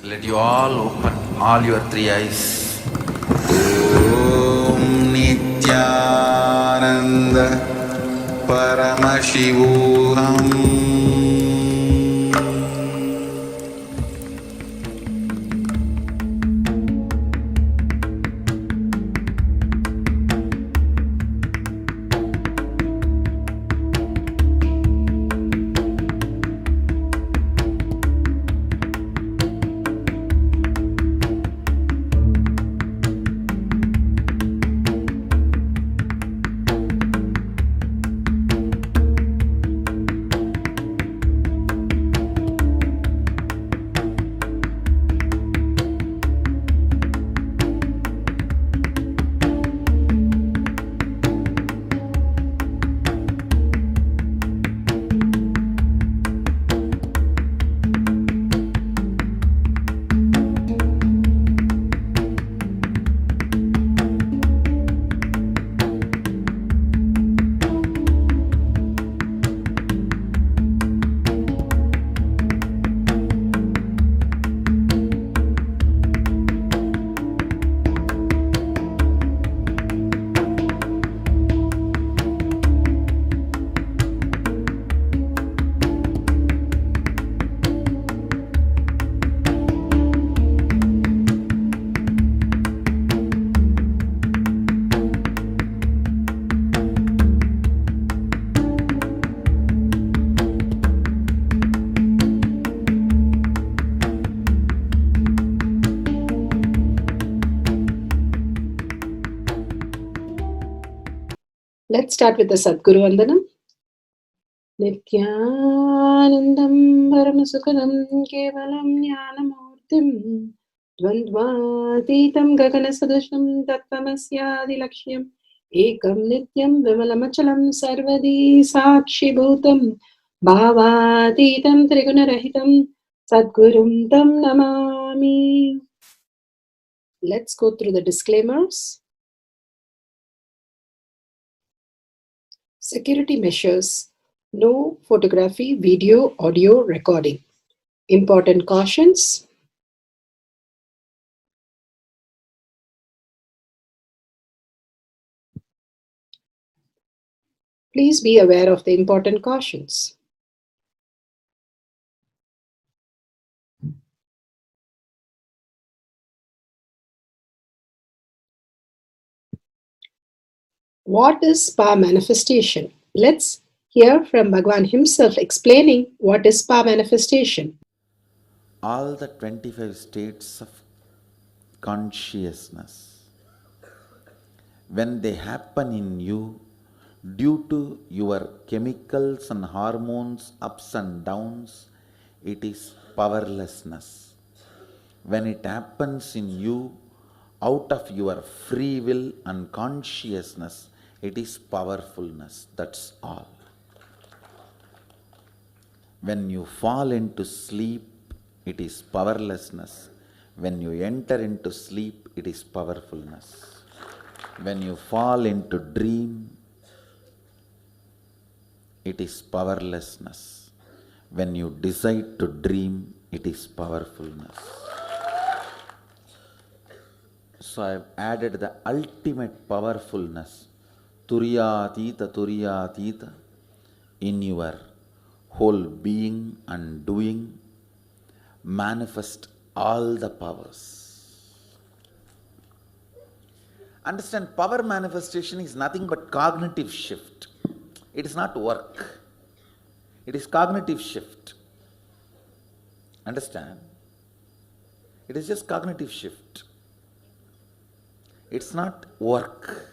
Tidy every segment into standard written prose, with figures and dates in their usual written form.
Let you all open all your three eyes. Om Nithyananda Paramashivoham. Let's start with the Sadguru Vandanam. Nithyanandam Paramasukhanam Kevalam Jnanamurtim Dvandvatitam Gaganasadusham Tattvamasyaadilakshya Ekam Nityam Vimalamachalam Sarvadi Sakshi Bhutam Bhavatitam Trigunarahitam Sadgurum Tam Namami. Let's go through the disclaimers. Security measures. No photography, video, audio recording. Important cautions. Please be aware of the important cautions. What is spa manifestation? Let's hear from Bhagavan himself explaining what is spa manifestation. All the 25 states of consciousness, when they happen in you due to your chemicals and hormones ups and downs, it is powerlessness. When it happens in you out of your free will and consciousness, it is powerfulness. That's all. When you fall into sleep, it is powerlessness. When you enter into sleep, it is powerfulness. When you fall into dream, it is powerlessness. When you decide to dream, it is powerfulness. So I have added the ultimate powerfulness, Turiyatita, in your whole being and doing. Manifest all the powers. Understand, power manifestation is nothing but cognitive shift. It is not work. It is cognitive shift. Understand? It is just cognitive shift. It's not work.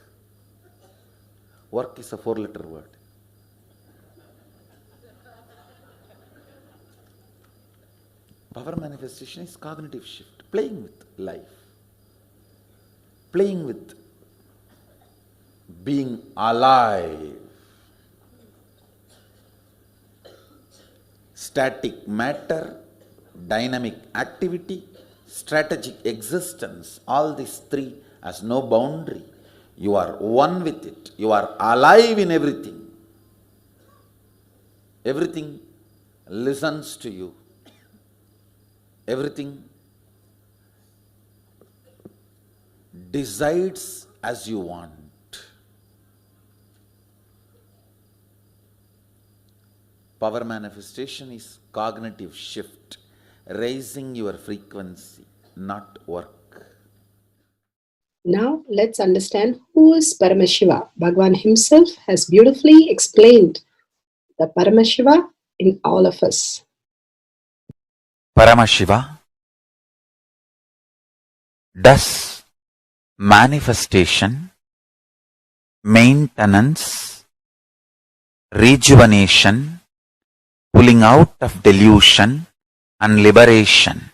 Work is a 4-letter word. Power manifestation is cognitive shift, playing with life, playing with being alive. Static matter, dynamic activity, strategic existence, all these three has no boundary. You are one with it. You are alive in everything. Everything listens to you. Everything decides as you want. Power manifestation is cognitive shift, raising your frequency, not work. Now let's understand who is Paramashiva. Bhagavan himself has beautifully explained the Paramashiva in all of us. Paramashiva does manifestation, maintenance, rejuvenation, pulling out of delusion and liberation.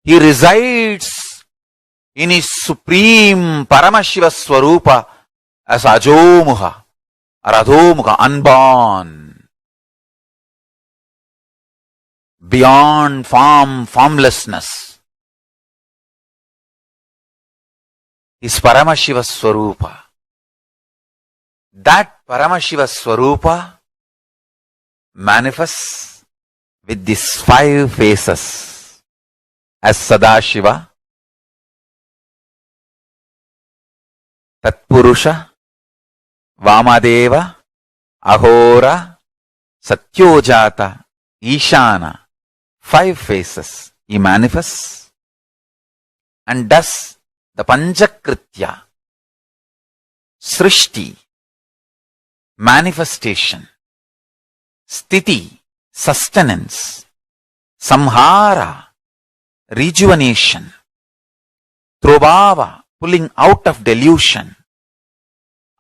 He resides in his supreme Paramashiva Swarupa as Ajomuha or Adhomuha, unborn, beyond form, formlessness. Is Paramashiva Swarupa. That Paramashiva Swarupa manifests with these 5 faces as Sadashiva, Tatpurusha, Vamadeva, Ahora, Satyojata, Ishana. 5 faces he manifests and does the Panchakritya, Srishti, manifestation, Sthiti, sustenance, Samhara, rejuvenation, Trobhava, pulling out of delusion,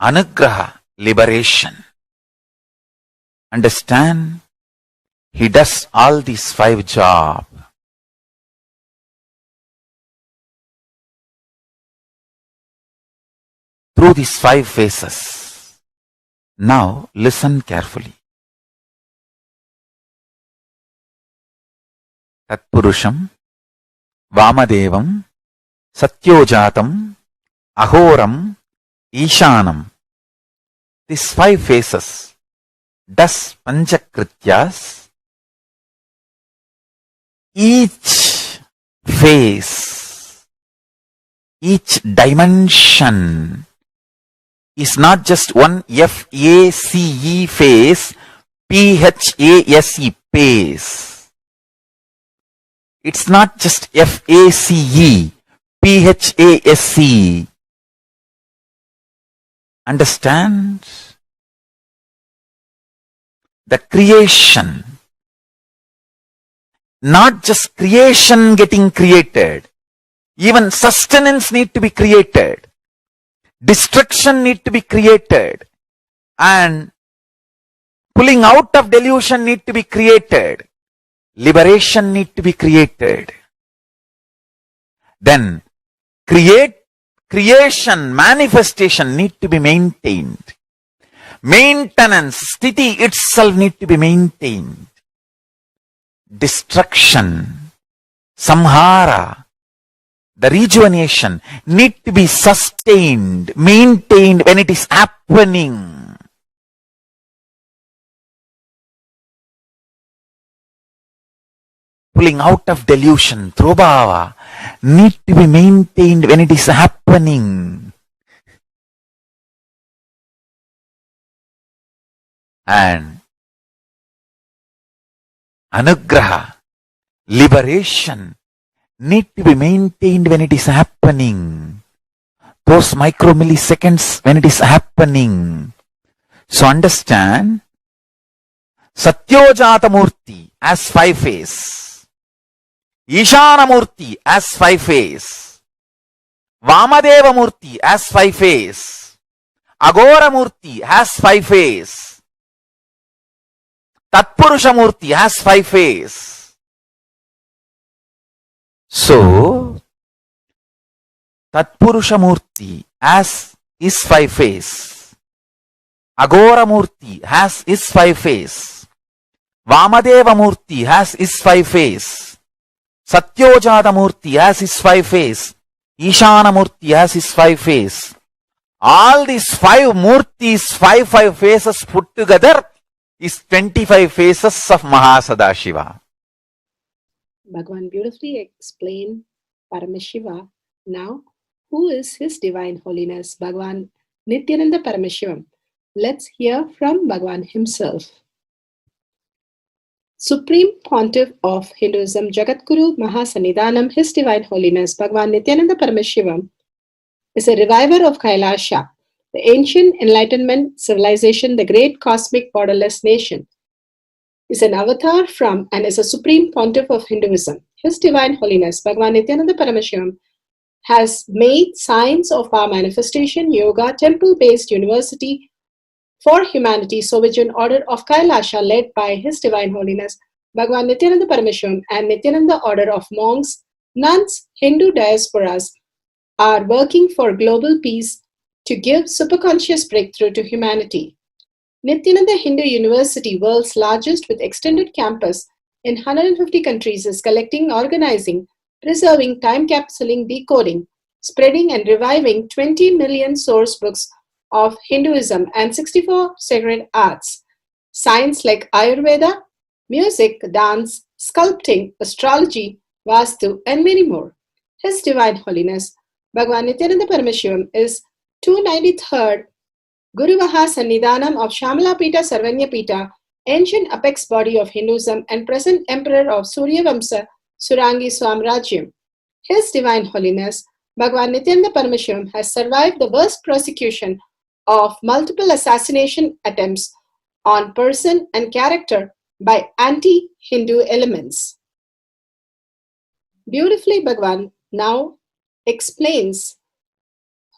Anugraha, liberation. Understand? He does all these 5 jobs. Through these 5 phases. Now listen carefully. Tatpurusham, Vamadevam, Satyojatam, Ahoram, Ishanam. These 5 phases does Panchakrityas. Each phase, each dimension is not just one F-A-C-E phase, P-H-A-S-E phase. It's not just F-A-C-E, P-H-A-S-E. Understand? The creation. Not just creation getting created. Even sustenance need to be created. Destruction need to be created. And pulling out of delusion need to be created. Liberation need to be created. Then creation, manifestation need to be maintained. Maintenance, sthiti itself need to be maintained. Destruction, samhara, the rejuvenation need to be sustained, maintained when it is happening. Pulling out of delusion, trobhava, need to be maintained when it is happening. And anugraha, liberation, need to be maintained when it is happening. Those micromilliseconds when it is happening. So understand, Satyojata Murti as 5 phase, Ishana Murti as 5 phase, Vamadeva Murti as 5 phase, Agora Murti has 5 phase, Tatpurusha Murti has 5 phase. So, Tatpurusha Murti as is 5 phase, Agora Murti has is 5 phase, Vamadeva Murti has is 5 phase, Satyojata Murti has his 5 phase, Ishana Murti has his 5 phase. All these 5 Murtis, 5 phases put together is 25 phases of Mahasadashiva. Bhagavan beautifully explained Paramashiva. Now, who is His Divine Holiness Bhagavan Nithyananda Paramashivam? Let's hear from Bhagavan himself. Supreme Pontiff of Hinduism, Jagadguru Mahasannidhanam, His Divine Holiness Bhagavan Nithyananda Paramashivam is a reviver of Kailasha, the ancient Enlightenment civilization, the great cosmic borderless nation. Is an avatar from and is a Supreme Pontiff of Hinduism. His Divine Holiness Bhagavan Nithyananda Paramashivam has made science of our manifestation, yoga, temple-based university for humanity, Sovereign Order of Kailasha, led by His Divine Holiness Bhagavan Nithyananda Paramashivam and Nithyananda Order of Monks, Nuns, Hindu diasporas are working for global peace to give superconscious breakthrough to humanity. Nithyananda Hindu University, world's largest with extended campus in 150 countries, is collecting, organizing, preserving, time-capsuling, decoding, spreading and reviving 20 million source books of Hinduism and 64 sacred arts, science like Ayurveda, music, dance, sculpting, astrology, Vastu, and many more. His Divine Holiness Bhagavan Nithyananda Paramashivam is 293rd Guru Mahasannidhanam of Shamala Pita Sarvanya Pita, ancient apex body of Hinduism and present emperor of Surya Vamsa Surangi Swamrajyam. His Divine Holiness Bhagavan Nithyananda Paramashivam has survived the worst persecution of multiple assassination attempts on person and character by anti-Hindu elements. Beautifully, Bhagavan now explains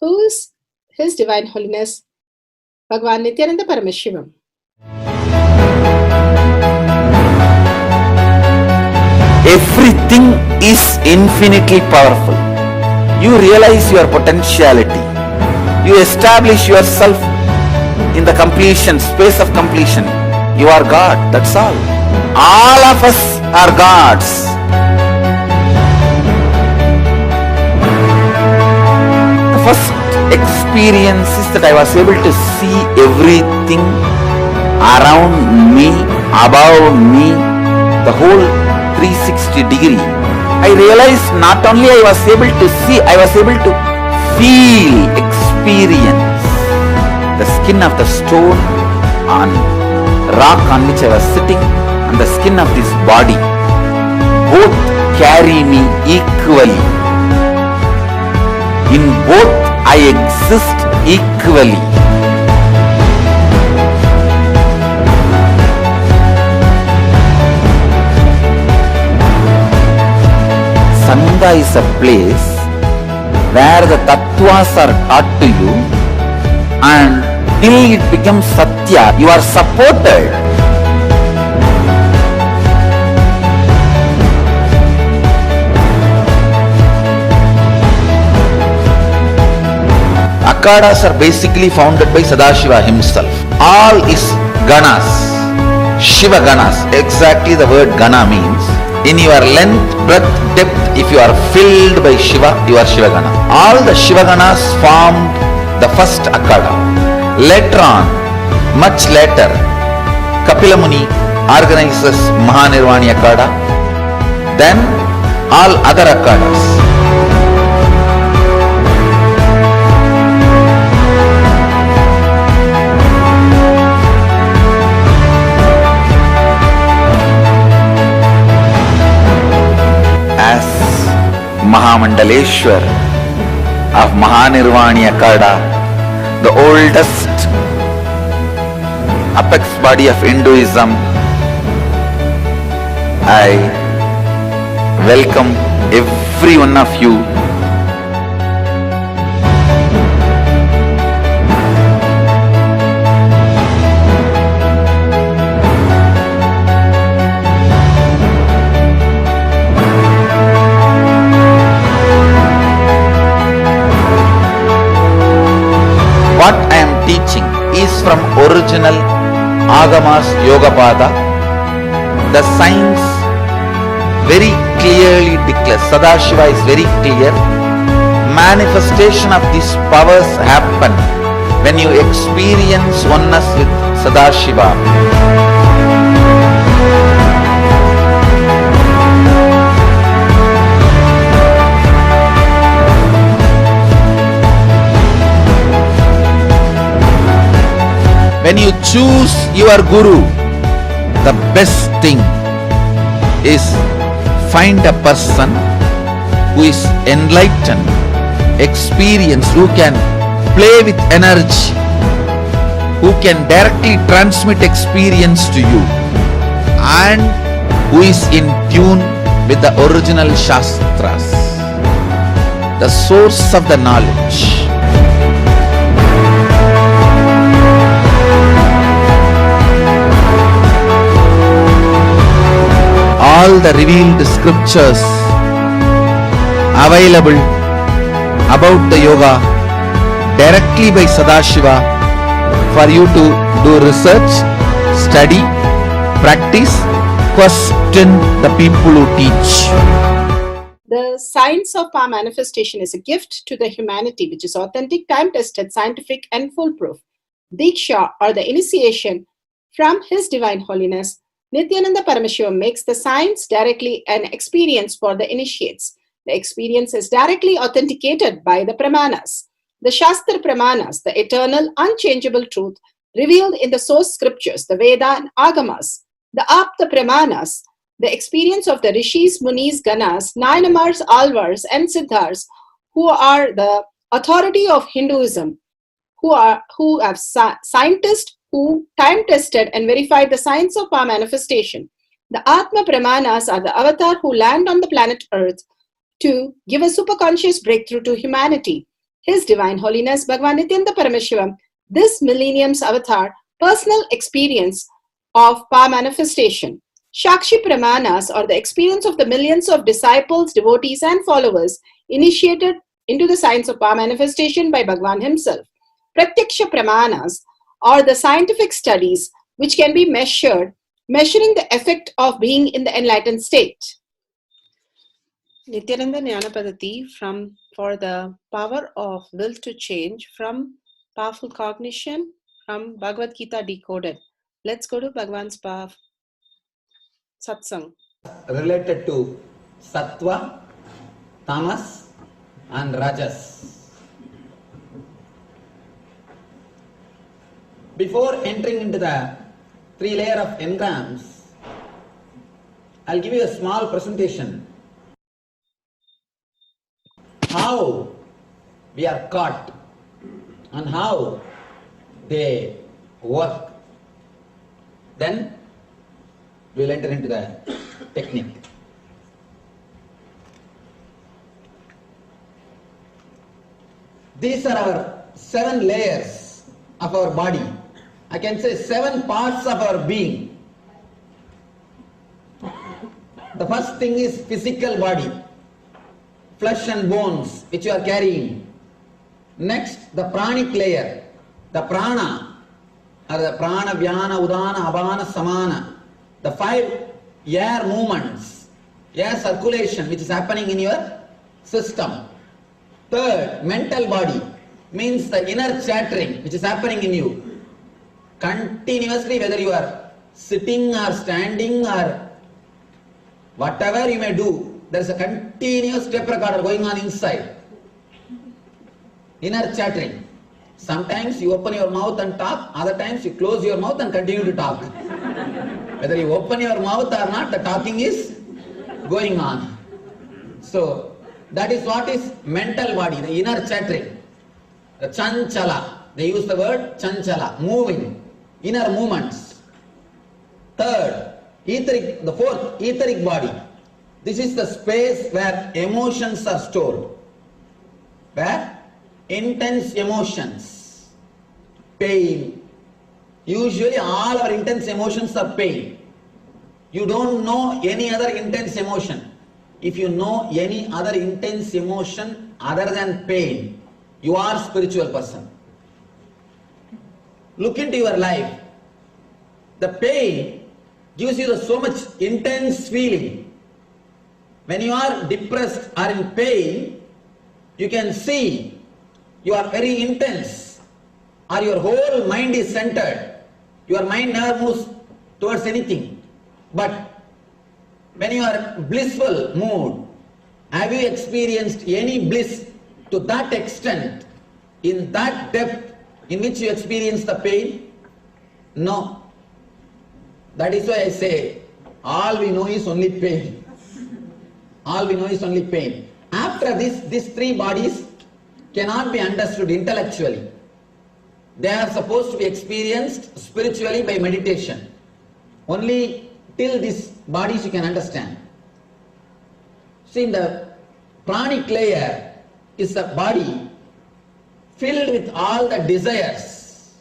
who is His Divine Holiness Bhagavan Nithyananda Paramashivam. Everything is infinitely powerful. You realize your potentiality. You establish yourself in the completion, space of completion. You are God, that's all. All of us are gods. The first experience is that I was able to see everything around me, above me, the whole 360 degree. I realized not only I was able to see, I was able to feel, experience the skin of the stone on rock on which I was sitting and the skin of this body. Both carry me equally. In both I exist equally. Sangha is a place where the tattvas are taught to you, and till it becomes satya, you are supported. Akhadas are basically founded by Sadashiva himself. All is ganas, Shiva ganas. Exactly the word gana means. In your length, breadth, depth, if you are filled by Shiva, you are Shiva Gana. All the Shiva Ganas formed the first Akhada. Later on, much later, Kapila Muni organizes Mahanirvani Akhada. Then all other Akhadas. Mahamandaleshwar of Mahanirvani Akhada, the oldest apex body of Hinduism, I welcome every one of you. What I am teaching is from original Agamas Yogapada. The science very clearly declares, Sadashiva is very clear, manifestation of these powers happen when you experience oneness with Sadashiva. choose your guru, the best thing is find a person who is enlightened, experienced, who can play with energy, who can directly transmit experience to you, and who is in tune with the original Shastras, the source of the knowledge. All the revealed scriptures available about the yoga directly by Sadashiva for you to do research, study, practice, question the people who teach. The science of power manifestation is a gift to the humanity which is authentic, time-tested, scientific and foolproof. Diksha, or the initiation from His Divine Holiness Nithyananda Paramashiva, makes the science directly an experience for the initiates. The experience is directly authenticated by the Pramanas. The Shastra Pramanas, the eternal, unchangeable truth revealed in the source scriptures, the Veda and Agamas. The Apta Pramanas, the experience of the Rishis, Munis, Ganas, Nayanamars, Alvars and Siddhars, who are the authority of Hinduism, who have scientists who time-tested and verified the science of power manifestation. The Atma Pramanas are the avatar who land on the planet Earth to give a superconscious breakthrough to humanity. His Divine Holiness Bhagavan Nithyananda Paramashiva, this millennium's avatar, personal experience of power manifestation. Shakshi Pramanas, or the experience of the millions of disciples, devotees and followers initiated into the science of power manifestation by Bhagavan himself. Pratyaksha Pramanas, or the scientific studies which can be measuring the effect of being in the enlightened state. Nithyananda Jnana Paddhati for the power of will to change from powerful cognition from Bhagavad Gita decoded. Let's go to Bhagavan's satsang. Related to Sattva, Tamas and Rajas. Before entering into the 3 layer of engrams, I'll give you a small presentation. How we are caught and how they work. Then we'll enter into the technique. These are our 7 layers of our body. I can say 7 parts of our being. The first thing is physical body, flesh and bones which you are carrying. Next, the pranic layer, the prana, or the prana, vyana, udana, abana, samana, the 5 air movements, air circulation which is happening in your system. Third, mental body, means the inner chattering which is happening in you. Continuously, whether you are sitting or standing or whatever you may do, there is a continuous tape recorder going on inside. Inner chattering. Sometimes you open your mouth and talk, other times you close your mouth and continue to talk. Whether you open your mouth or not, the talking is going on. So, that is what is mental body, the inner chattering. The chanchala, they use the word chanchala, moving, inner movements. Third, the 4th, etheric body. This is the space where emotions are stored. Where? Intense emotions, pain. Usually all our intense emotions are pain. You don't know any other intense emotion. If you know any other intense emotion other than pain, you are a spiritual person. Look into your life. The pain gives you so much intense feeling. When you are depressed or in pain, you can see you are very intense, or your whole mind is centered. Your mind never moves towards anything. But when you are blissful mood, have you experienced any bliss to that extent, in that depth in which you experience the pain? No. That is why I say, all we know is only pain. All we know is only pain. After this, these three bodies cannot be understood intellectually. They are supposed to be experienced spiritually by meditation. Only till these bodies you can understand. See, in the pranic layer is a body filled with all the desires.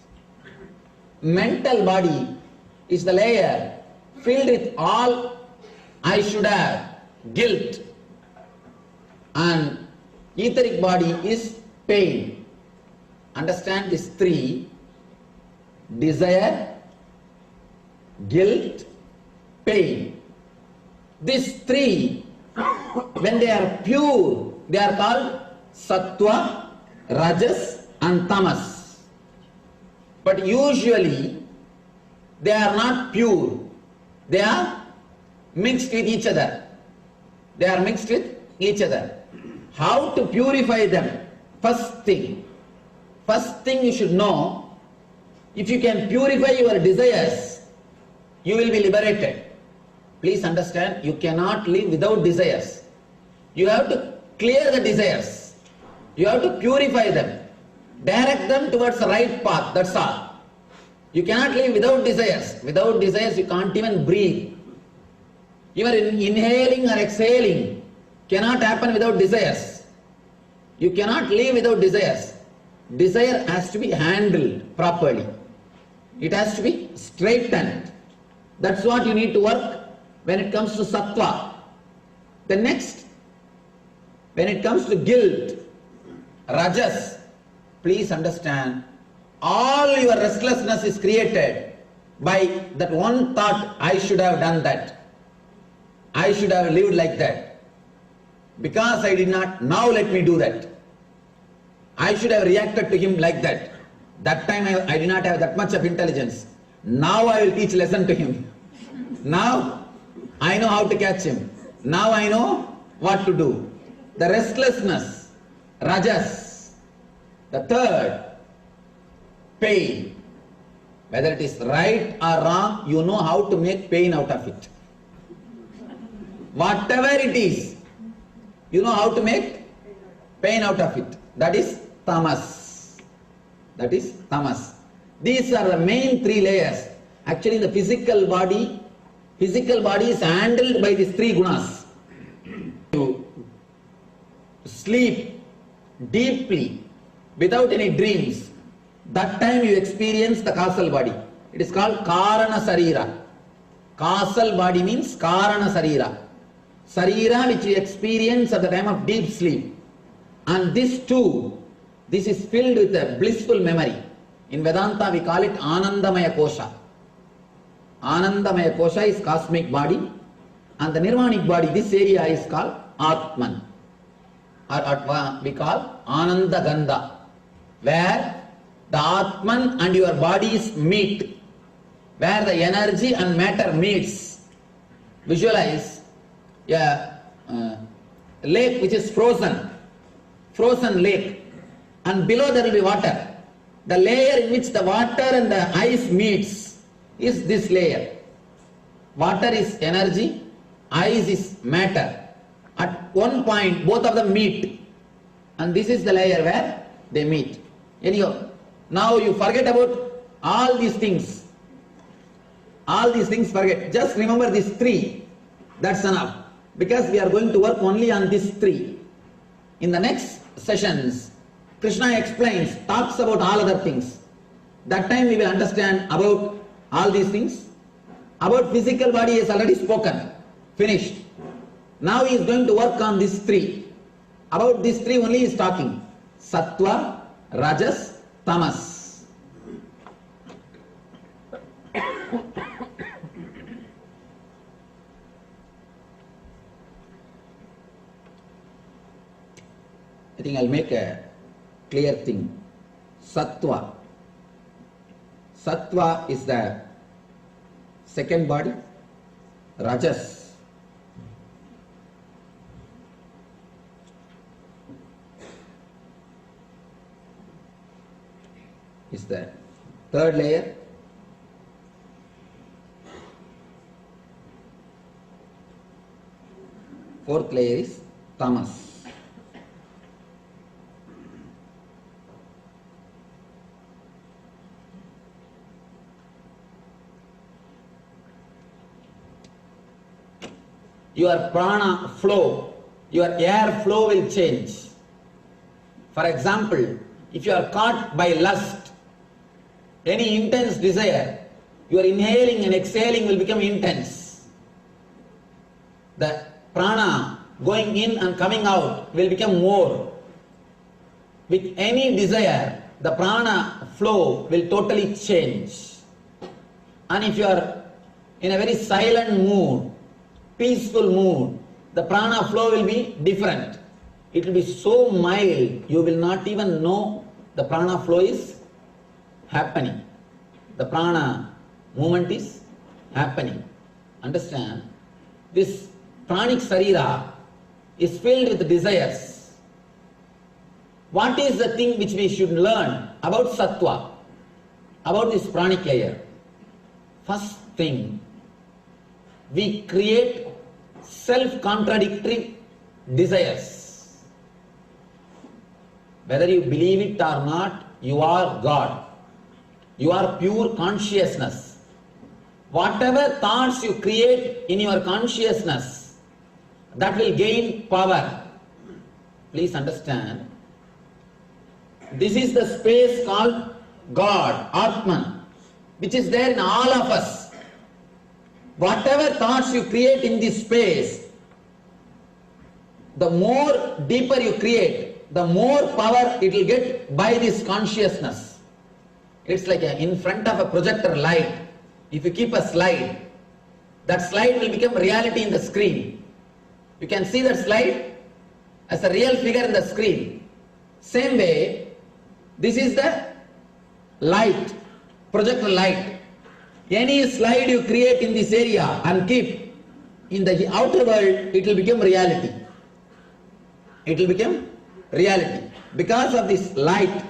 Mental body is the layer filled with all I should have, guilt. And etheric body is pain. Understand these three: desire, guilt, pain. These three, when they are pure, they are called sattva, rajas and tamas. But usually they are not pure. They are mixed with each other. They are mixed with each other. How to purify them? First thing you should know, if you can purify your desires, you will be liberated. Please understand, you cannot live without desires. You have to clear the desires. You have to purify them. Direct them towards the right path, that's all. You cannot live without desires. Without desires, you can't even breathe. Your inhaling or exhaling cannot happen without desires. You cannot live without desires. Desire has to be handled properly. It has to be straightened. That's what you need to work when it comes to sattva. The next, when it comes to guilt, rajas, please understand, all your restlessness is created by that one thought, I should have done that. I should have lived like that. Because I did not, now let me do that. I should have reacted to him like that. That time I did not have that much of intelligence. Now I will teach lesson to him. Now I know how to catch him. Now I know what to do. The restlessness, rajas. The third, pain. Whether it is right or wrong, you know how to make pain out of it. Whatever it is, you know how to make pain out of it. That is tamas. That is tamas. These are the main three layers. Actually, the physical body is handled by these three gunas. You sleep deeply without any dreams. That time you experience the causal body. It is called karana sarira. Causal body means karana sarira. Sarira which you experience at the time of deep sleep. And this too, this is filled with a blissful memory. In Vedanta we call it Anandamaya Kosha. Anandamaya Kosha is cosmic body, and the Nirvanic body, this area is called Atman. Or we call Ananda Gandha, where the Atman and your bodies meet, where the energy and matter meets. Visualize a lake which is frozen lake, and below there will be water. The layer in which the water and the ice meets is this layer. Water is energy, ice is matter. At one point both of them meet, and this is the layer where they meet. Anyhow, now you forget about all these things. All these things forget. Just remember these three. That's enough. Because we are going to work only on these three. In the next sessions, Krishna explains, talks about all other things. That time we will understand about all these things. About physical body is already spoken, finished. Now he is going to work on these three. About these three only he is talking. Sattva, Rajas, Tamas. I think I'll make a clear thing. Sattva. Sattva is the second body. Rajas is the third layer. Fourth layer is tamas. Your prana flow, your air flow will change. For example, if you are caught by lust, any intense desire, your inhaling and exhaling will become intense. The prana going in and coming out will become more. With any desire, the prana flow will totally change. And if you are in a very silent mood, peaceful mood, the prana flow will be different. It will be so mild, you will not even know the prana flow is happening. The prana movement is happening. Understand? This pranic sarira is filled with desires. What is the thing which we should learn about sattva, about this pranic layer? First thing, we create self-contradictory desires. Whether you believe it or not, you are God. You are pure consciousness. Whatever thoughts you create in your consciousness, that will gain power. Please understand. This is the space called God, Atman, which is there in all of us. Whatever thoughts you create in this space, the more deeper you create, the more power it will get by this consciousness. It's like in front of a projector light. If you keep a slide, that slide will become reality in the screen. You can see that slide as a real figure in the screen. Same way, this is the light, projector light. Any slide you create in this area and keep in the outer world, it will become reality. It will become reality. Because of this light,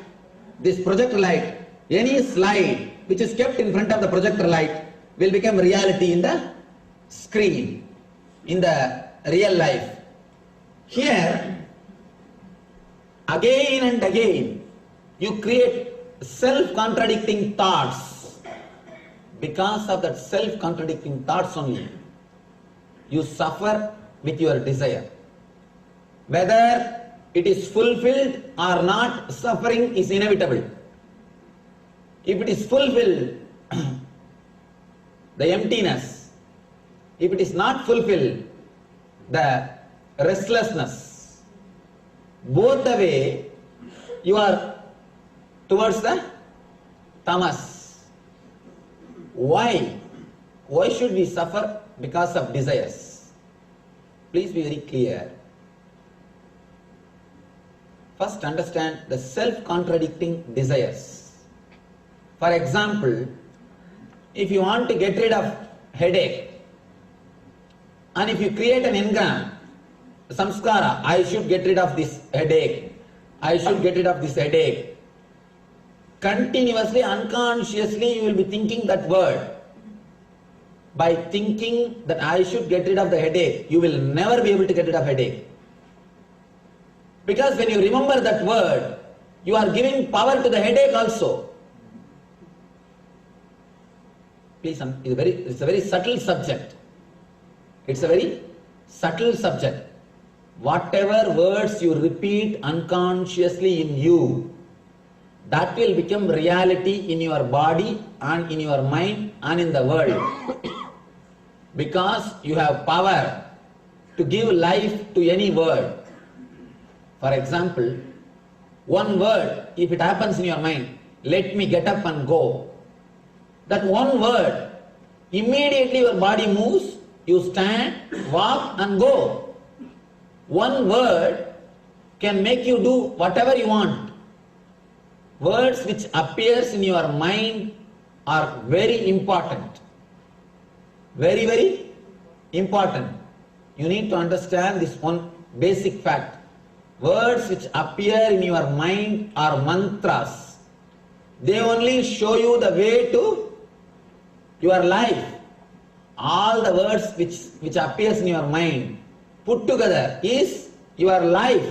this projector light, any slide which is kept in front of the projector light will become reality in the screen, in the real life. Here, again and again, you create self-contradicting thoughts. Because of that self-contradicting thoughts only, you suffer with your desire. Whether it is fulfilled or not, suffering is inevitable. If it is fulfilled, the emptiness. If it is not fulfilled, the restlessness. Both the way, you are towards the tamas. Why? Why should we suffer? Because of desires. Please be very clear. First understand the self-contradicting desires. For example, if you want to get rid of headache, and if you create an engram, samskara, I should get rid of this headache, I should get rid of this headache. Continuously, unconsciously, you will be thinking that word. By thinking that I should get rid of the headache, you will never be able to get rid of headache. Because when you remember that word, you are giving power to the headache also. Please, it's a very subtle subject. It's a very subtle subject. Whatever words you repeat unconsciously in you, that will become reality in your body and in your mind and in the world. Because you have power to give life to any word. For example, one word, if it happens in your mind, let me get up and go. That one word, immediately your body moves, you stand, walk and go. One word can make you do whatever you want. Words which appears in your mind are very important. Very, very important. You need to understand this one basic fact. Words which appear in your mind are mantras. They only show you the way to your life. All the words which appears in your mind put together is your life.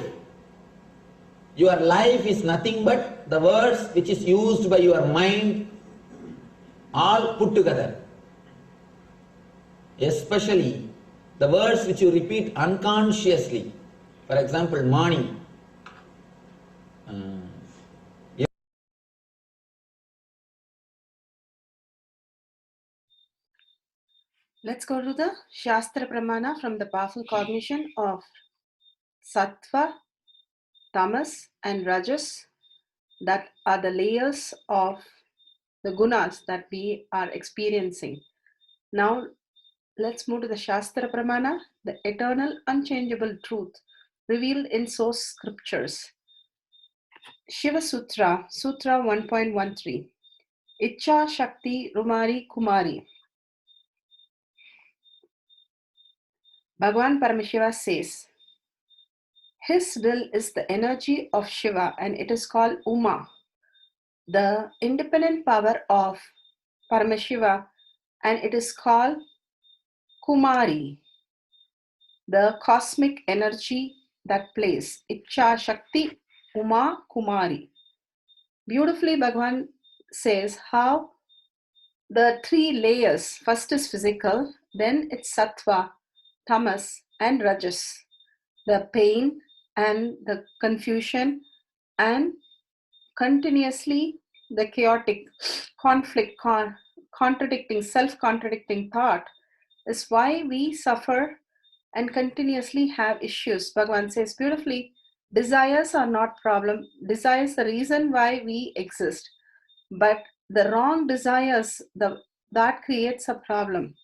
Your life is nothing but the words which is used by your mind, all put together. Especially the words which you repeat unconsciously. For example, morning. Let's go to the Shastra Pramana from the powerful cognition of Sattva, Tamas and Rajas, that are the layers of the gunas that we are experiencing. Now, let's move to the Shastra Pramana, the eternal unchangeable truth revealed in source scriptures. Shiva Sutra, Sutra 1.13. Icha Shakti Rumari Kumari. Bhagavan Paramashiva says, his will is the energy of Shiva and it is called Uma, the independent power of Paramashiva, and it is called Kumari, the cosmic energy that plays. Icha Shakti Uma Kumari. Beautifully, Bhagavan says how the three layers, first is physical, then it's Sattva, Tamas, and Rajas. The pain and the confusion and continuously the chaotic conflict, contradicting, self-contradicting thought is why we suffer and continuously have issues. Bhagavan says beautifully, desires are not problem. Desires the reason why we exist. But the wrong desires, that creates a problem.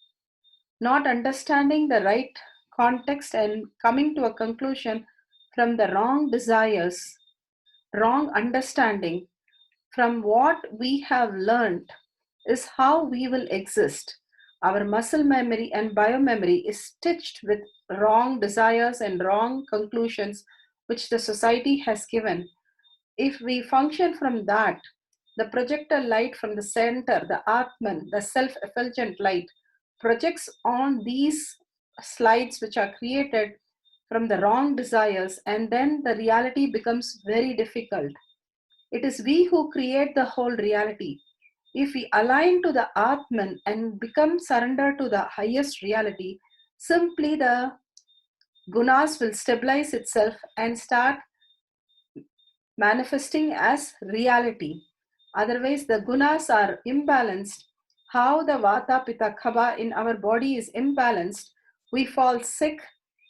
Not understanding the right context and coming to a conclusion from the wrong desires, wrong understanding from what we have learned is how we will exist. Our muscle memory and biomemory is stitched with wrong desires and wrong conclusions which the society has given. If we function from that, the projector light from the center, the Atman, the self-effulgent light, projects on these slides which are created from the wrong desires, and then the reality becomes very difficult. It is we who create the whole reality. If we align to the Atman and become surrender to the highest reality, simply the gunas will stabilize itself and start manifesting as reality. Otherwise, the gunas are imbalanced. How the vata, pitta, kapha in our body is imbalanced, we fall sick.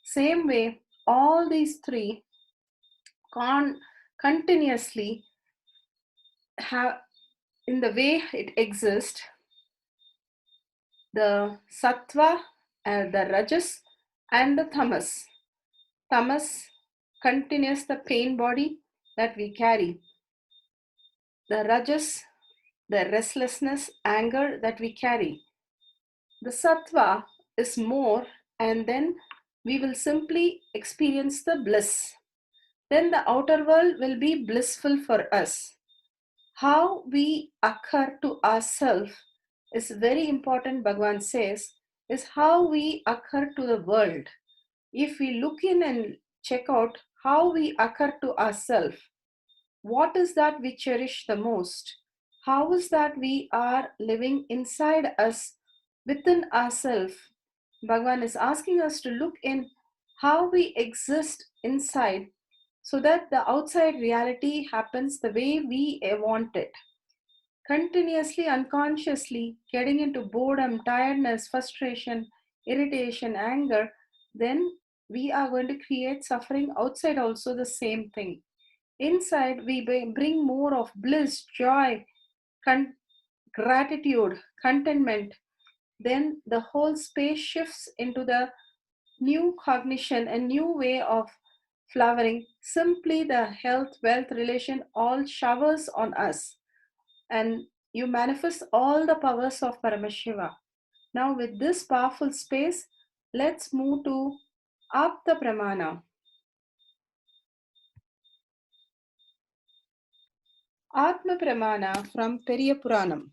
Same way, all these three continuously have, in the way it exists, the sattva, the rajas, and the tamas. Tamas continues the pain body that we carry. The rajas, the restlessness, anger that we carry. The sattva is more, and then we will simply experience the bliss. Then the outer world will be blissful for us. How we occur to ourselves is very important, Bhagavan says, is how we occur to the world. If we look in and check out how we occur to ourselves, what is that we cherish the most? How is that we are living inside us, within ourselves? Bhagavan is asking us to look in how we exist inside so that the outside reality happens the way we want it. Continuously, unconsciously getting into boredom, tiredness, frustration, irritation, anger, then we are going to create suffering outside also the same thing. Inside, we bring more of bliss, joy, gratitude, contentment. Then the whole space shifts into the new cognition and new way of flowering. Simply the health, wealth, relation all showers on us. And you manifest all the powers of Paramashiva. Now with this powerful space, let's move to Apta Pramana. Atma Pramana from Periya Puranam.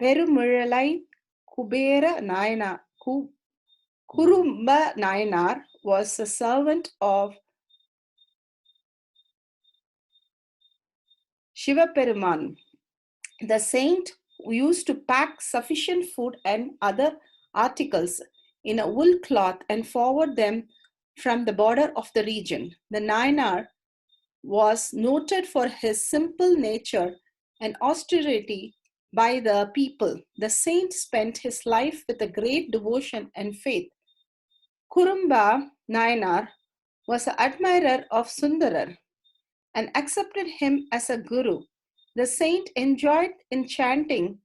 Perumizhalai Kurumba Nayanar was a servant of Shivaperuman, the saint who used to pack sufficient food and other articles in a wool cloth and forward them from the border of the region. The Nayanar was noted for his simple nature and austerity by the people. The saint spent his life with a great devotion and faith. Kurumba Nayanar was an admirer of Sundarar and accepted him as a guru. The saint enjoyed chanting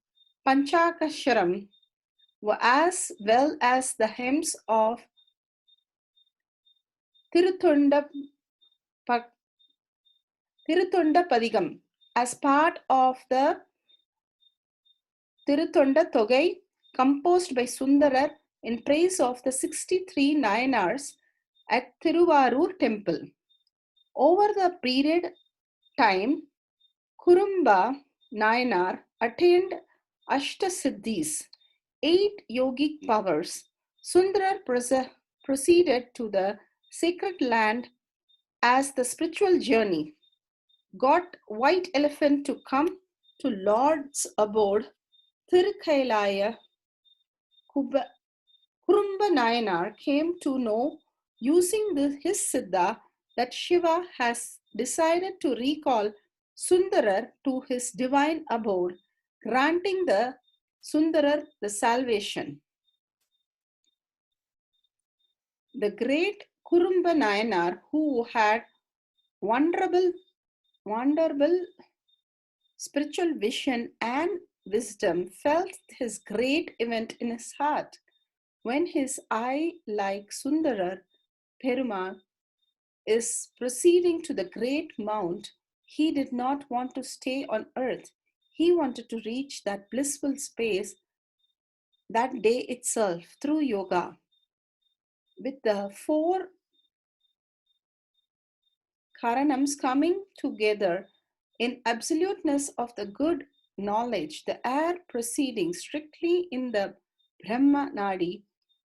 Panchakasharam as well as the hymns of Tirutunda Padigam as part of the Tirutunda Togai composed by Sundarar in praise of the 63 Nayanars at Thiruvarur temple. Over the period time, Kurumba Nayanar attained Ashtasiddhis, 8 yogic powers. Sundarar proceeded to the sacred land as the spiritual journey, got white elephant to come to Lord's abode, Thirukailaya. Kurumba Nayanar came to know, using his Siddha, that Shiva has decided to recall Sundarar to his divine abode, granting the Sundarar the salvation. The great Kurumba Nayanar, who had wonderful spiritual vision and wisdom, felt his great event in his heart. When his eye, like Sundarar Perumal, is proceeding to the great mount, he did not want to stay on earth. He wanted to reach that blissful space that day itself through yoga. With the 4 karanams coming together in absoluteness of the good knowledge, the air proceeding strictly in the Brahma Nadi,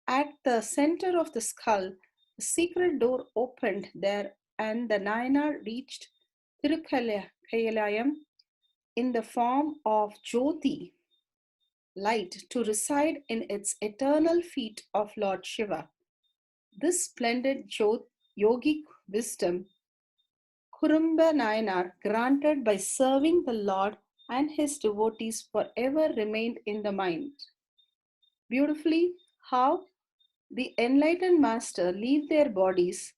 at the center of the skull, the secret door opened there and the Nayanar reached Tirukailayam in the form of Jyoti, light, to reside in its eternal feet of Lord Shiva. This splendid yogic wisdom Kurumba Nayanar, granted by serving the Lord and his devotees, forever remained in the mind. Beautifully, how the enlightened master leave their bodies,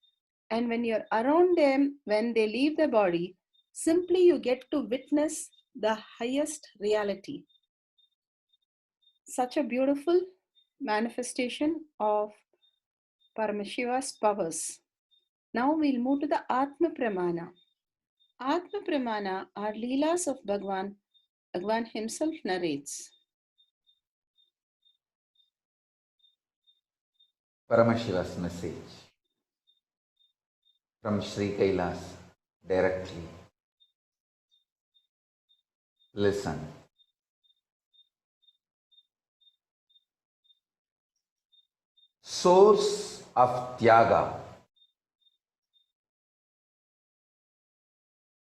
and when you're around them, when they leave the body, simply you get to witness the highest reality. Such a beautiful manifestation of Paramashiva's powers. Now we'll move to the Atma Pramana. Atma Pramana are Leelas of Bhagwan. Bhagwan himself narrates. Paramashiva's message from Sri Kailas directly. Listen. Source of Tyaga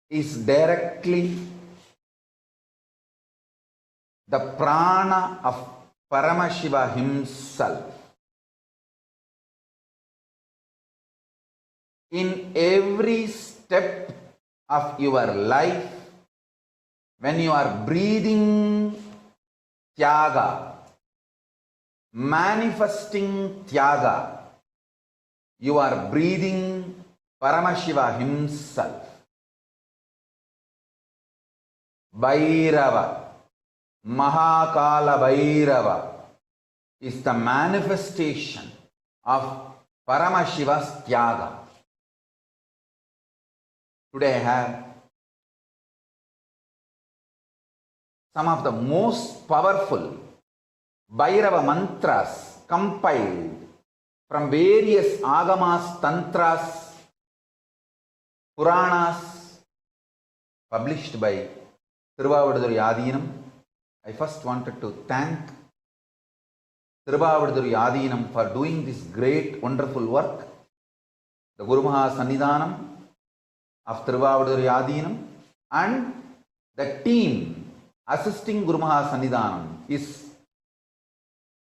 is directly the prana of Paramashiva himself. In every step of your life, when you are breathing Tyaga, manifesting Tyaga, you are breathing Paramashiva himself. Bhairava, Mahakala Bhairava is the manifestation of Paramashiva's Tyaga. Today I have some of the most powerful Bhairava mantras compiled from various agamas, tantras, Puranas, published by Tiruvavaduduri Adinam I first wanted to thank Tiruvavaduduri Adinam for doing this great, wonderful work. The Guru Maha Sannidhanam of Tiruvavaduduri Adinam and the team assisting Guru Maha Sannidhanam, his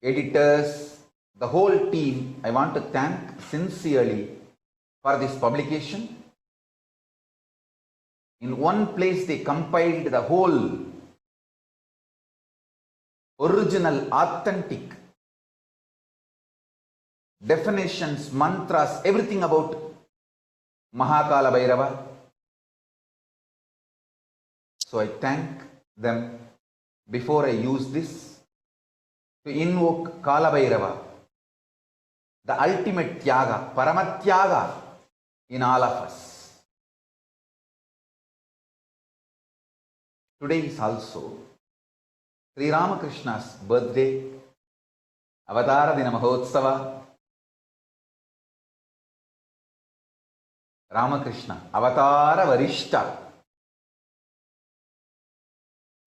editors, the whole team, I want to thank sincerely for this publication. In one place they compiled the whole original, authentic definitions, mantras, everything about Mahakala Bhairava. So I thank them before I use this to invoke Kala Bhairava, the ultimate Tyaga, Paramatyaga in all of us. Today is also Sri Ramakrishna's birthday, Avatara Dina Mahotsava. Ramakrishna, Avatara Varishta,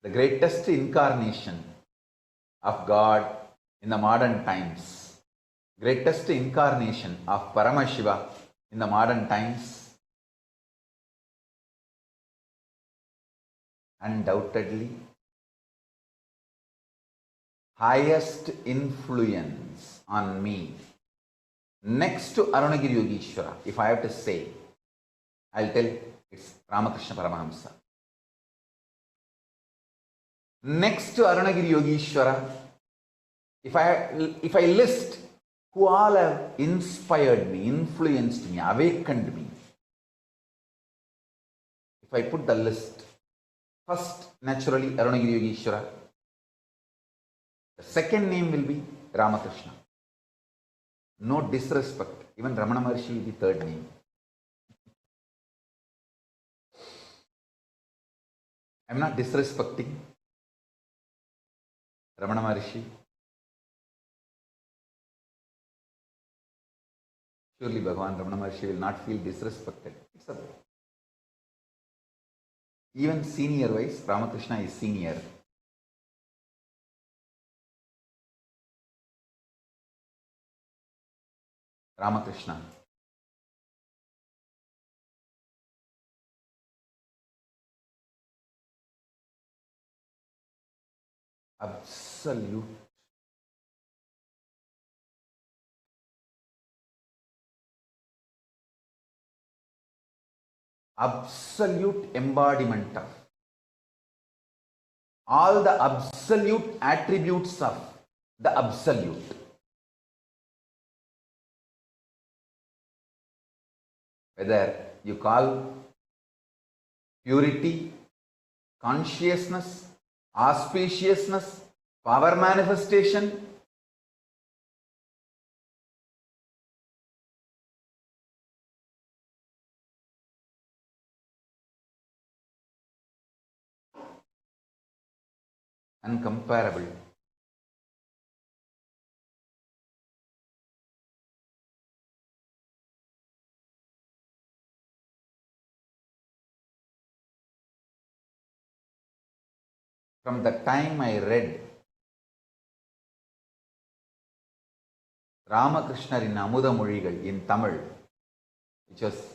the greatest incarnation of God in the modern times, greatest incarnation of Paramashiva in the modern times, undoubtedly highest influence on me next to Arunagiri Yogeshwara. If I have to say, I'll tell it's Ramakrishna Paramahamsa. Next to Arunagiri Yogeshwara, if I list who all have inspired me, influenced me, awakened me, if I put the list, first naturally Arunagiri Yogeshwara, the second name will be Ramakrishna. No disrespect, even Ramana Maharshi will be third name. I am not disrespecting Ramana Maharshi. Surely Bhagavan Ramana Maharshi will not feel disrespected. It's a, even senior wise, Ramakrishna is senior. Ramakrishna. Absolute embodiment of all the absolute attributes of the absolute. Whether you call purity, consciousness, auspiciousness, power manifestation, uncomparable. From the time I read Ramakrishna in Amuda Mozhigal in Tamil, which was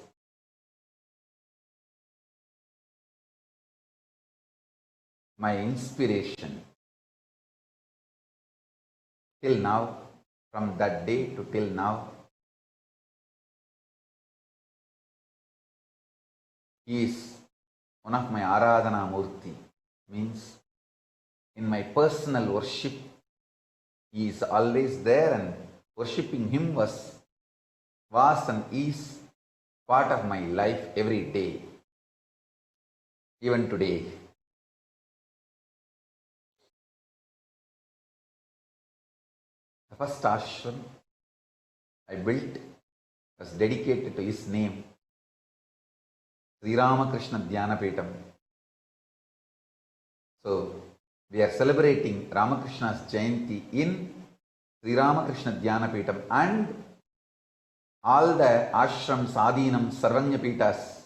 my inspiration till now, from that day to till now, he is one of my Aradhana Murti, means in my personal worship, he is always there, and worshipping him was and is part of my life every day, even today. The first ashram I built was dedicated to his name, Sri Ramakrishna Dhyanapeetham. So, we are celebrating Ramakrishna's Jayanti in Sri Ramakrishna Dhyanapeetham, and all the ashrams, adhinam, sarvanyapeethas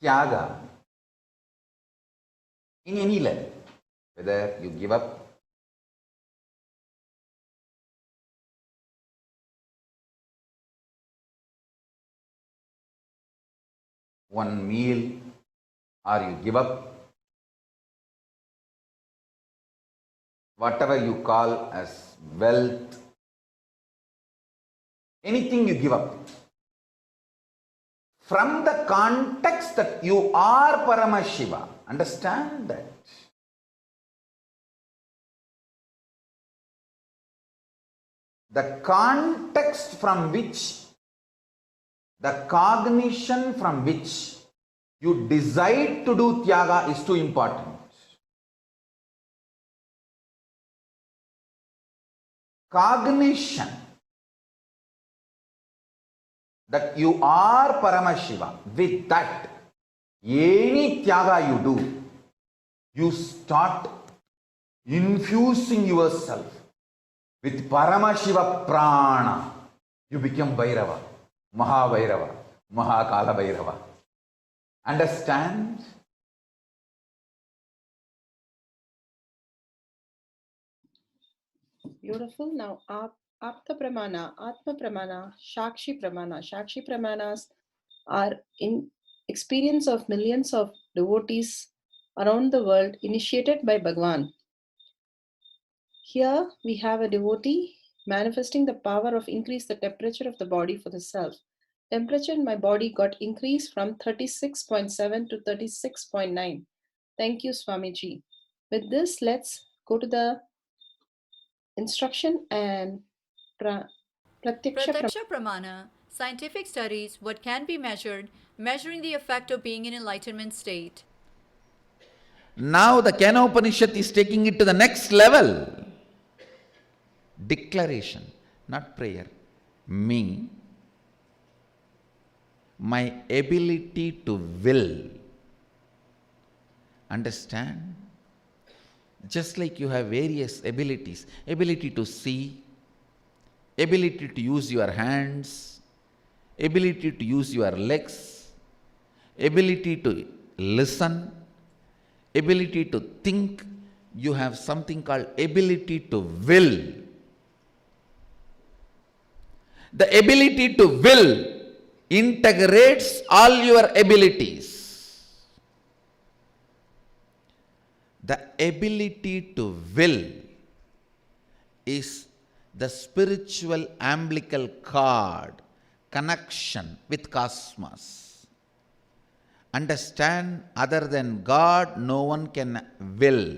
Tyaga in any level, whether you give up one meal, or you give up whatever you call as wealth, anything you give up, from the context that you are Paramashiva. Understand that. The context from which, the cognition from which you decide to do Tyaga is too important. Cognition that you are Paramashiva, with that, any Tyaga you do, you start infusing yourself with Paramashiva Prana. You become Bhairava, Mahabhairava, Mahakala Bhairava. Understand? Beautiful. Now, Apta Pramana, Atma Pramana, Shakshi Pramana. Shakshi Pramanas are in experience of millions of devotees around the world initiated by Bhagwan. Here we have a devotee manifesting the power of increase the temperature of the body for the self. Temperature in my body got increased from 36.7 to 36.9. Thank you, Swamiji. With this, let's go to the instruction and Pratyaksha Pramana, scientific studies, what can be measured, measuring the effect of being in enlightenment state. Now the Kena Upanishad is taking it to the next level. Declaration, not prayer. Me, my ability to will. Understand? Just like you have various abilities, ability to see, ability to use your hands, ability to use your legs, ability to listen, ability to think, you have something called ability to will. The ability to will integrates all your abilities. The ability to will is the spiritual umbilical cord, connection with cosmos. Understand, other than God, no one can will.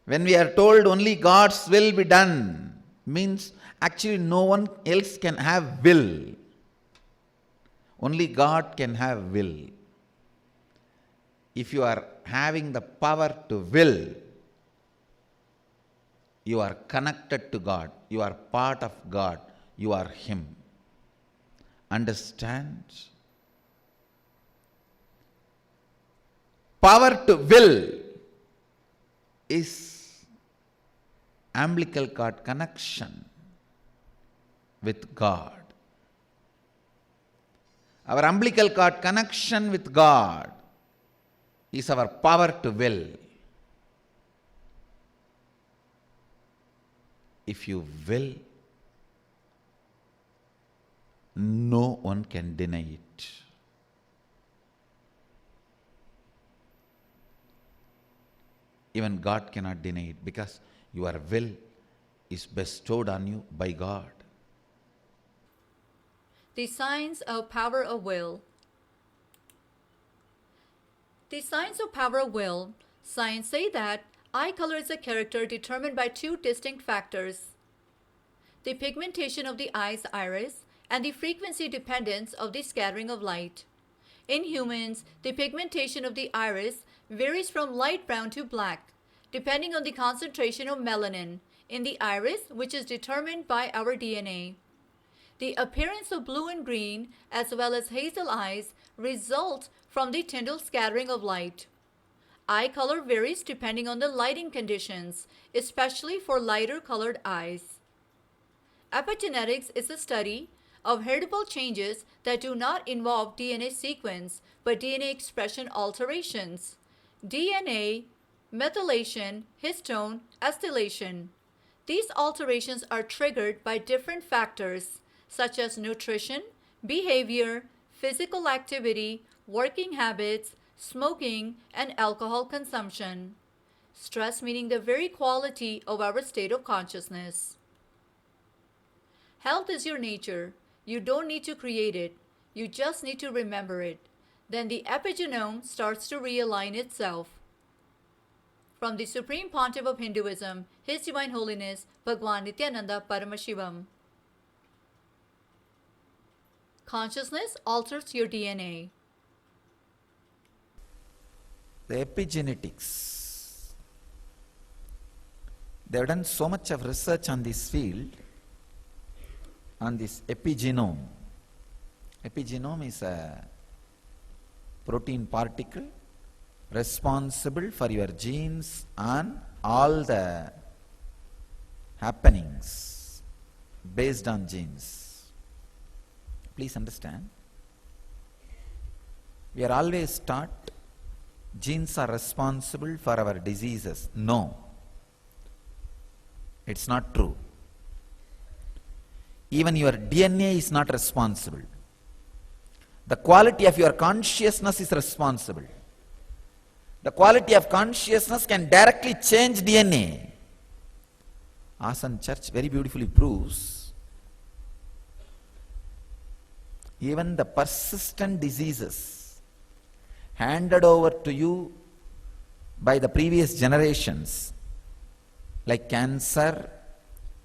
When we are told only God's will be done, means actually no one else can have will. Only God can have will. If you are having the power to will, you are connected to God, you are part of God, you are Him. Understand? Power to will is umbilical cord connection with God. Our umbilical cord connection with God is our power to will. If you will, no one can deny it. Even God cannot deny it, because your will is bestowed on you by God. The signs of power of will. The signs of power of will. Science say that eye color is a character determined by two distinct factors: the pigmentation of the eye's iris and the frequency dependence of the scattering of light. In humans, the pigmentation of the iris varies from light brown to black, depending on the concentration of melanin in the iris, which is determined by our DNA. The appearance of blue and green, as well as hazel eyes, result from the Tyndall scattering of light. Eye color varies depending on the lighting conditions, especially for lighter colored eyes. Epigenetics is a study of heritable changes that do not involve DNA sequence but DNA expression alterations. DNA, methylation, histone, acetylation. These alterations are triggered by different factors such as nutrition, behavior, physical activity, working habits, smoking, and alcohol consumption. Stress meaning the very quality of our state of consciousness. Health is your nature. You don't need to create it. You just need to remember it. Then the epigenome starts to realign itself. From the Supreme Pontiff of Hinduism, His Divine Holiness, Bhagwan Nithyananda Paramashivam. Consciousness alters your DNA. The epigenetics. They have done so much of research on this field, on this epigenome. Epigenome is a protein particle responsible for your genes and all the happenings based on genes. Please understand, we are always taught genes are responsible for our diseases. No, it's not true. Even your DNA is not responsible. The quality of your consciousness is responsible. The quality of consciousness can directly change DNA. Asan Church very beautifully proves even the persistent diseases handed over to you by the previous generations, like cancer,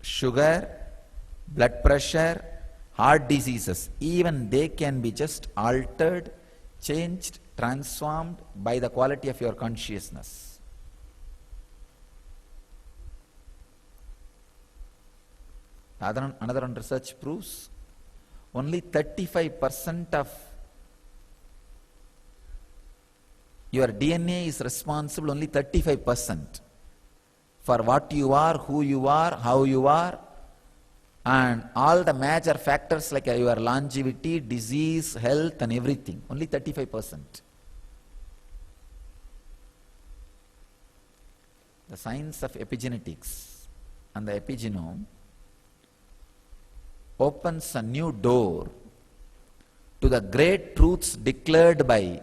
sugar, blood pressure, heart diseases, even they can be just altered, changed, transformed by the quality of your consciousness. Another one research proves only 35% of your DNA is responsible, only 35% for what you are, who you are, how you are, and all the major factors like your longevity, disease, health and everything, only 35%. The science of epigenetics and the epigenome opens a new door to the great truths declared by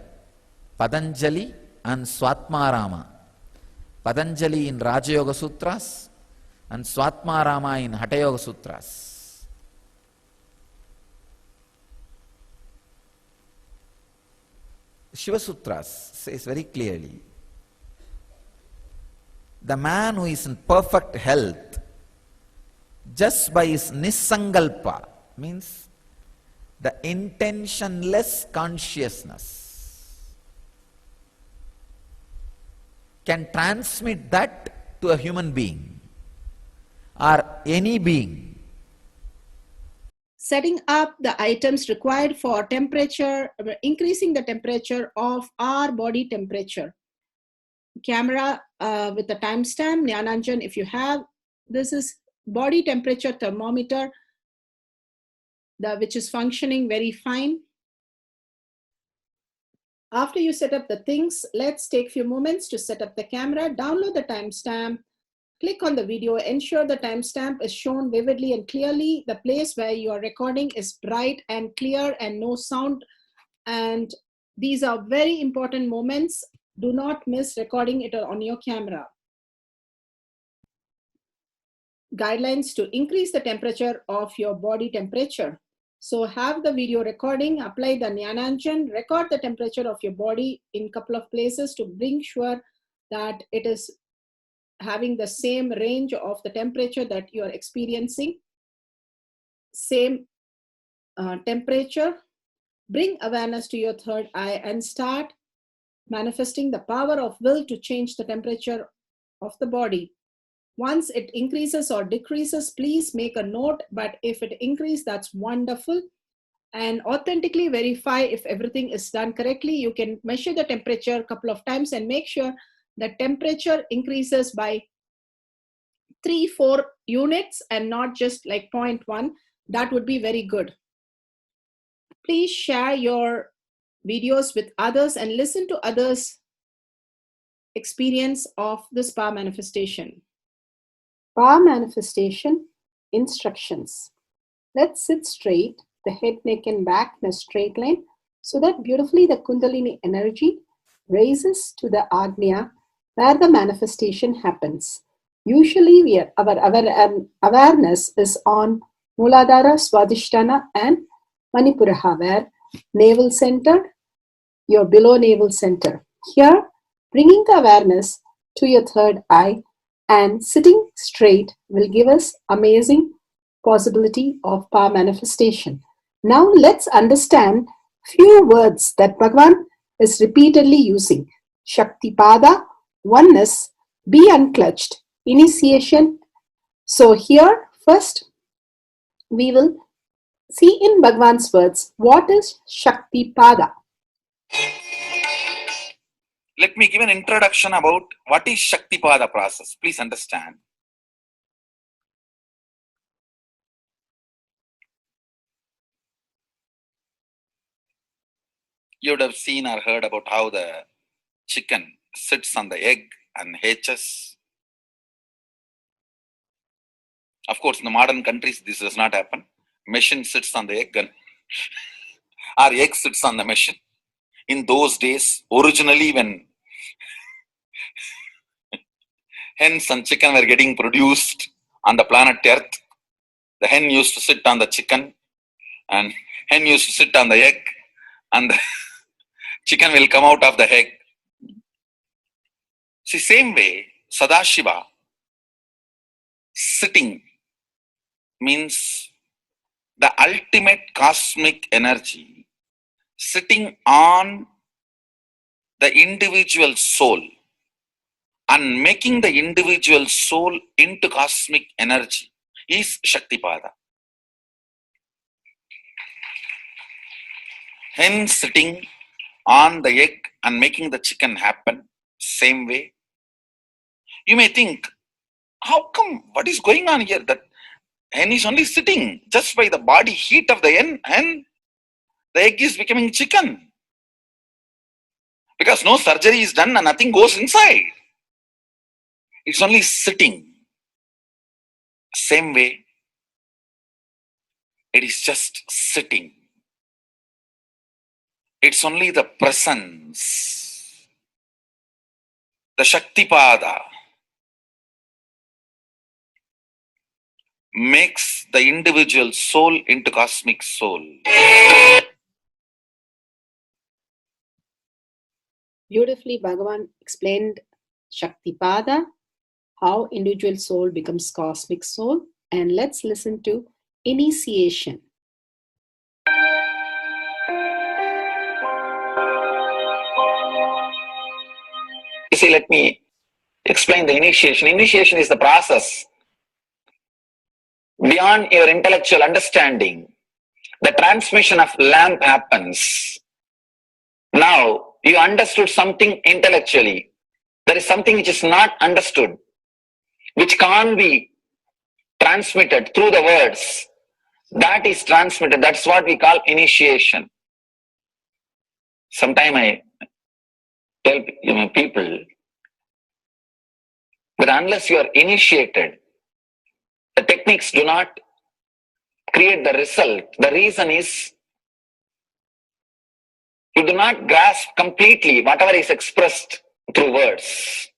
Patanjali and Swatmarama. Patanjali in Raja Yoga Sutras and Swatmarama in Hatha Yoga Sutras. Shiva Sutras says very clearly, the man who is in perfect health just by his nisangalpa, means the intentionless consciousness, can transmit that to a human being or any being. Setting up the items required for temperature, increasing the temperature of our body temperature. Camera with the timestamp, Nyananjan, if you have, this is body temperature thermometer, which is functioning very fine. After you set up the things, let's take a few moments to set up the camera, download the timestamp, click on the video, ensure the timestamp is shown vividly and clearly. The place where you are recording is bright and clear and no sound. And these are very important moments. Do not miss recording it on your camera. Guidelines to increase the temperature of your body temperature. So have the video recording, apply the Nyananjan, record the temperature of your body in a couple of places to bring sure that it is having the same range of the temperature that you are experiencing. Same temperature. Bring awareness to your third eye and start manifesting the power of will to change the temperature of the body. Once it increases or decreases, please make a note, but if it increases, that's wonderful. And authentically verify if everything is done correctly. You can measure the temperature a couple of times and make sure the temperature increases by 3-4 units and not just like 0.1. That would be very good. Please share your videos with others and listen to others' experience of this power manifestation. Power manifestation instructions. Let's sit straight, the head, neck, and back in a straight line, so that beautifully the Kundalini energy raises to the Agnya where the manifestation happens. Usually, our awareness is on Muladhara, Swadhisthana, and Manipuraha, where navel center, your below navel center. Here, bringing the awareness to your third eye and sitting straight will give us amazing possibility of power manifestation. Now let's understand few words that Bhagavan is repeatedly using. Shaktipada, oneness, be unclutched, initiation. So here first we will see in Bhagavan's words what is Shaktipada. Let me give an introduction about what is Shaktipada process. Please understand. You would have seen or heard about how the chicken sits on the egg and hatches. Of course, in the modern countries, this does not happen. Machine sits on the egg and or egg sits on the machine. In those days, originally when hens and chicken were getting produced on the planet Earth, the hen used to sit on the chicken and hen used to sit on the egg and the chicken will come out of the egg. See, same way, Sadashiva, sitting means the ultimate cosmic energy sitting on the individual soul and making the individual soul into cosmic energy is Shaktipada. Hen sitting on the egg and making the chicken happen, same way. You may think, how come, what is going on here? That hen is only sitting just by the body heat of the hen, the egg is becoming chicken. Because no surgery is done and nothing goes inside. It's only sitting. Same way, it is just sitting. It's only the presence. The Shaktipada makes the individual soul into cosmic soul. Beautifully, Bhagavan explained Shaktipada, how individual soul becomes cosmic soul. And let's listen to initiation. You see, let me explain the initiation. Initiation is the process beyond your intellectual understanding. The transmission of lamp happens. Now, you understood something intellectually. There is something which is not understood, which can't be transmitted through the words. That is transmitted. That's what we call initiation. Sometimes I tell people that unless you are initiated, the techniques do not create the result. The reason is you do not grasp completely whatever is expressed through words.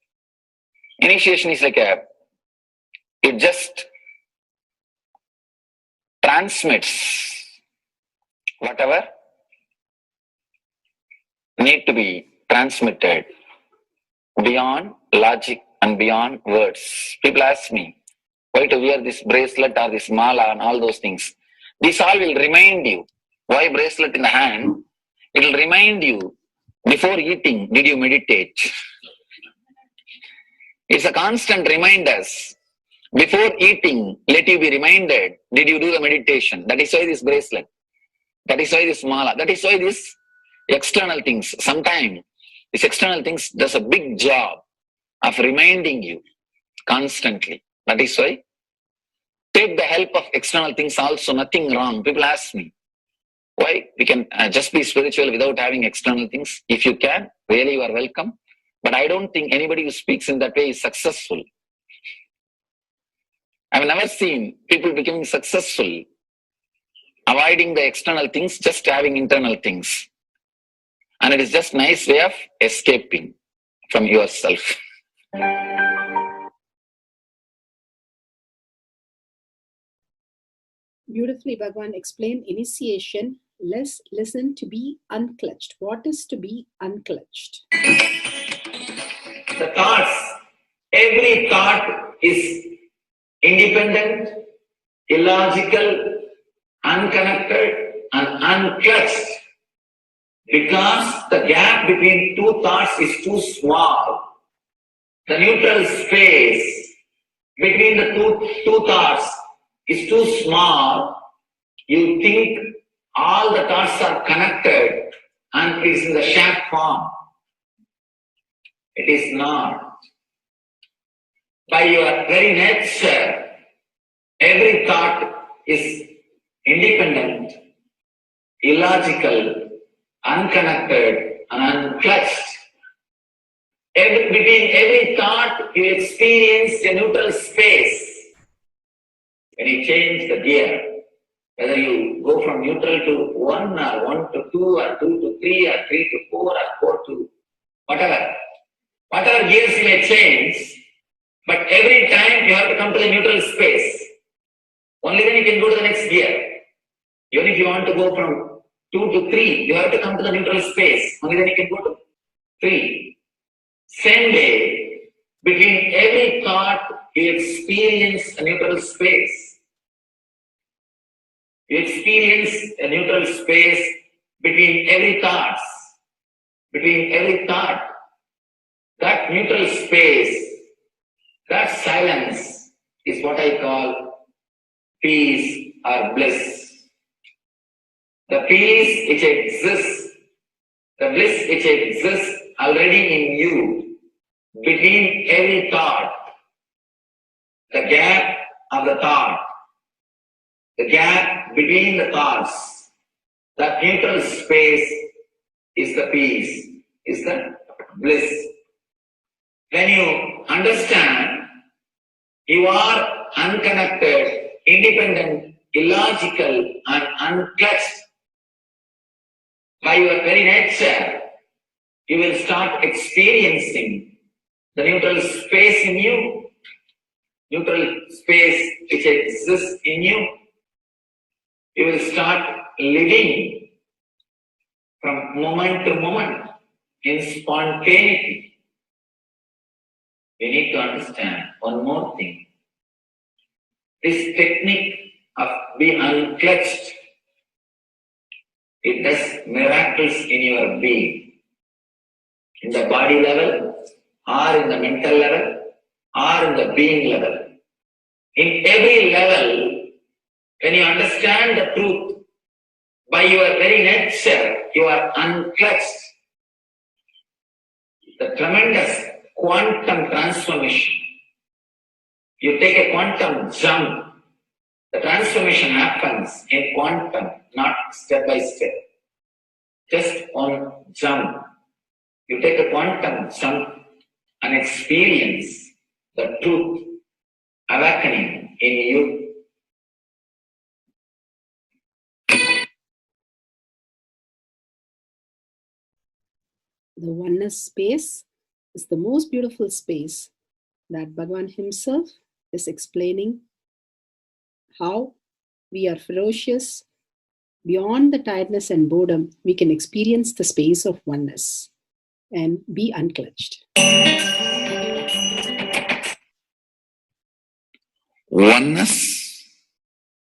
Initiation is like it just transmits whatever need to be transmitted beyond logic and beyond words. People ask me why to wear this bracelet or this mala and all those things. This all will remind you. Why bracelet in the hand? It will remind you, before eating, did you meditate? It's a constant reminders. Before eating, let you be reminded, did you do the meditation? That is why this bracelet. That is why this mala. That is why this external things. Sometimes this external things does a big job of reminding you constantly. That is why take the help of external things also, nothing wrong. People ask me, Why? We can just be spiritual without having external things. If you can, really you are welcome. But I don't think anybody who speaks in that way is successful. I've never seen people becoming successful, avoiding the external things, just having internal things. And it is just a nice way of escaping from yourself. Beautifully, Bhagavan explained initiation. Let's listen to be unclutched. What is to be unclutched? The thoughts, every thought is independent, illogical, unconnected, and unclutched. Because the gap between two thoughts is too small. The neutral space between the two thoughts is too small. You think all the thoughts are connected and it is in the shared form. It is not. By your very nature, every thought is independent, illogical, unconnected, and unclutched. Between every thought, you experience a neutral space. When you change the gear, whether you go from neutral to 1 or 1 to 2 or 2 to 3 or 3 to 4 or 4 to whatever gears you may change, but every time you have to come to the neutral space. Only then you can go to the next gear. Even if you want to go from 2 to 3, you have to come to the neutral space. Only then you can go to 3. Same way, between every thought, you experience a neutral space. You experience a neutral space between every thought. Between every thought. That neutral space, that silence is what I call peace or bliss. The peace which exists, the bliss which exists already in you, between every thought, the gap of the thought, the gap between the thoughts, that neutral space is the peace, is the bliss. When you understand you are unconnected, independent, illogical, and unclutched by your very nature, you will start experiencing the neutral space in you, neutral space which exists in you. You will start living from moment to moment in spontaneity. You need to understand one more thing. This technique of being unclutched, it does miracles in your being. In the body level, or in the mental level, or in the being level. In every level, when you understand the truth, by your very nature, you are unclutched. The tremendous quantum transformation. You take a quantum jump. The transformation happens in quantum, not step by step. Just one jump. You take a quantum jump and experience the truth awakening in you. The oneness space is the most beautiful space that Bhagavan himself is explaining how we are ferocious. Beyond the tiredness and boredom, we can experience the space of oneness and be unclutched. Oneness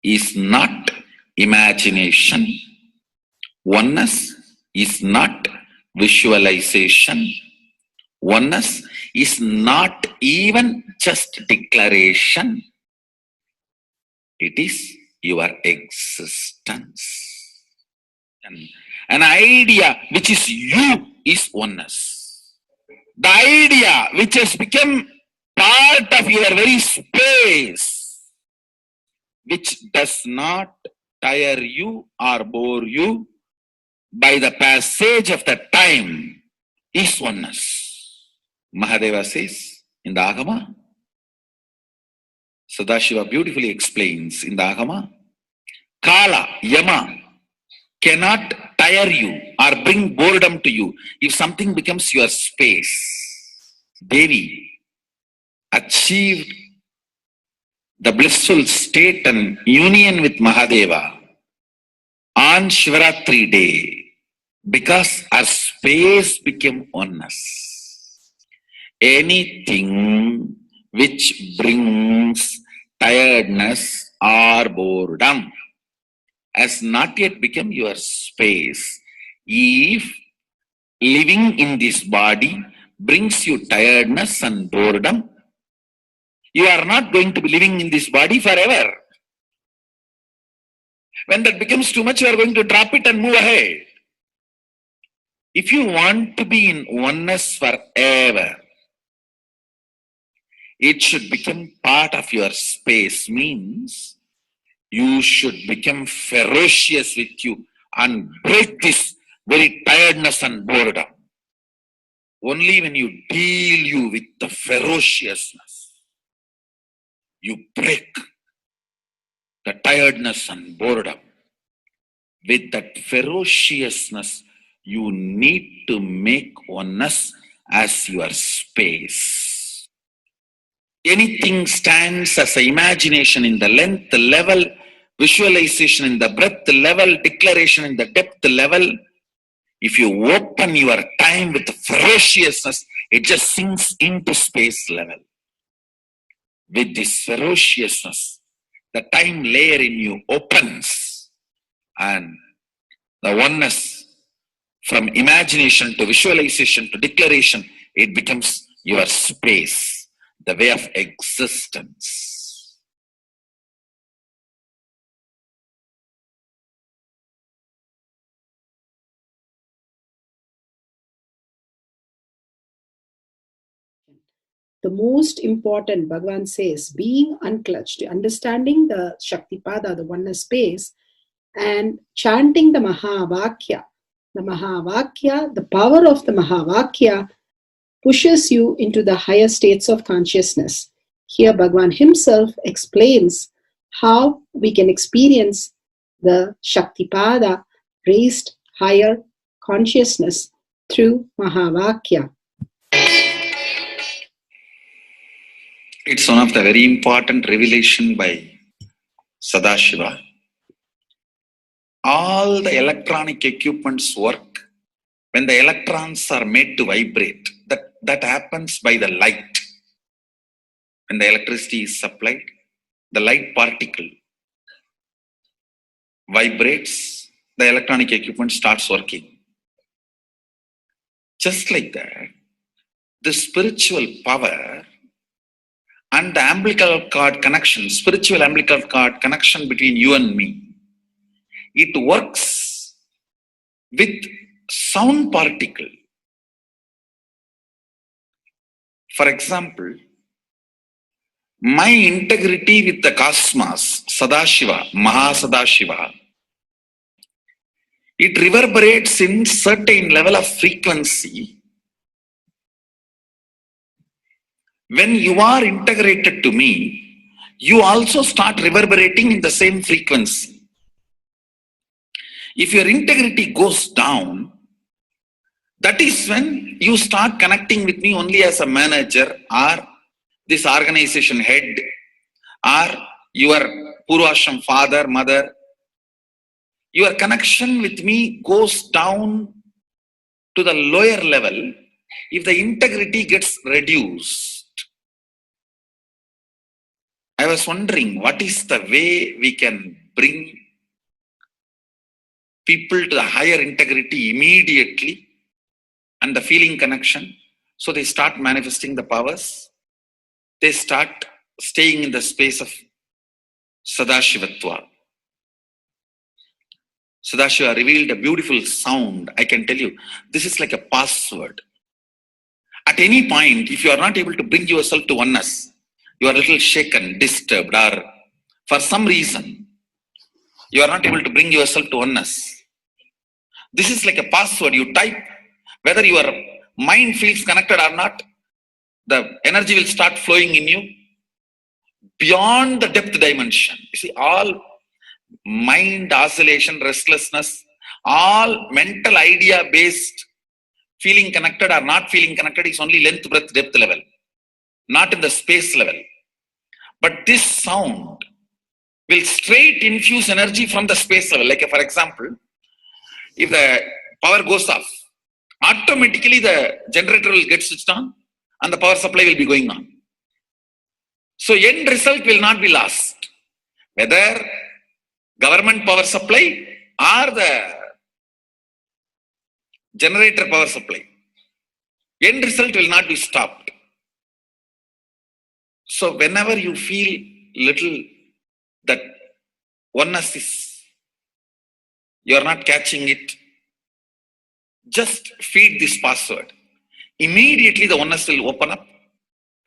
is not imagination. Oneness is not visualization. Oneness is not even just declaration. It is your existence. An idea which is you is oneness. The idea which has become part of your very space, which does not tire you or bore you by the passage of the time is oneness. Mahadeva says in the Agama, Sadashiva beautifully explains in the Agama, Kala, Yama cannot tire you or bring boredom to you if something becomes your space. Devi achieved the blissful state and union with Mahadeva on Shivaratri day because our space became oneness. Anything which brings tiredness or boredom has not yet become your space. If living in this body brings you tiredness and boredom, you are not going to be living in this body forever. When that becomes too much, you are going to drop it and move ahead. If you want to be in oneness forever, it should become part of your space, means you should become ferocious with you and break this very tiredness and boredom. Only when you deal you with the ferociousness, you break the tiredness and boredom. With that ferociousness, you need to make oneness as your space. Anything stands as an imagination in the length level, visualization in the breadth level, declaration in the depth level. If you open your time with ferociousness, it just sinks into space level. With this ferociousness, the time layer in you opens, and the oneness from imagination to visualization to declaration, it becomes your space, the way of existence. The most important, Bhagavan says, being unclutched, understanding the Shaktipada, the oneness space, and chanting the Mahavakya. The Mahavakya, the power of the Mahavakya, pushes you into the higher states of consciousness. Here Bhagavan himself explains how we can experience the Shaktipada, raised higher consciousness, through Mahavakya. It's one of the very important revelation by Sadashiva. All the electronic equipments work when the electrons are made to vibrate. That happens by the light. When the electricity is supplied, the light particle vibrates, the electronic equipment starts working. Just like that, the spiritual power and the umbilical cord connection, spiritual umbilical cord connection between you and me, it works with sound particle. For example, my integrity with the cosmos, Sadashiva, Mahasadashiva, it reverberates in certain level of frequency. When you are integrated to me, you also start reverberating in the same frequency. If your integrity goes down, that is when you start connecting with me only as a manager or this organization head or your Purvashram father, mother. Your connection with me goes down to the lower level if the integrity gets reduced. I was wondering, what is the way we can bring people to the higher integrity immediately and the feeling connection, so they start manifesting the powers, they start staying in the space of Sadashivatva. Sadashiva revealed a beautiful sound. I can tell you, this is like a password. At any point, if you are not able to bring yourself to oneness, you are a little shaken, disturbed, or for some reason, you are not able to bring yourself to oneness. This is like a password you type. Whether your mind feels connected or not, the energy will start flowing in you beyond the depth dimension. You see, all mind oscillation, restlessness, all mental idea based feeling connected or not feeling connected is only length, breadth, depth level, not in the space level. But this sound will straight infuse energy from the space level. Like for example, if the power goes off, automatically the generator will get switched on and the power supply will be going on. So end result will not be lost. Whether government power supply or the generator power supply, end result will not be stopped. So whenever you feel little that oneness is, you are not catching it, just feed this password. Immediately the oneness will open up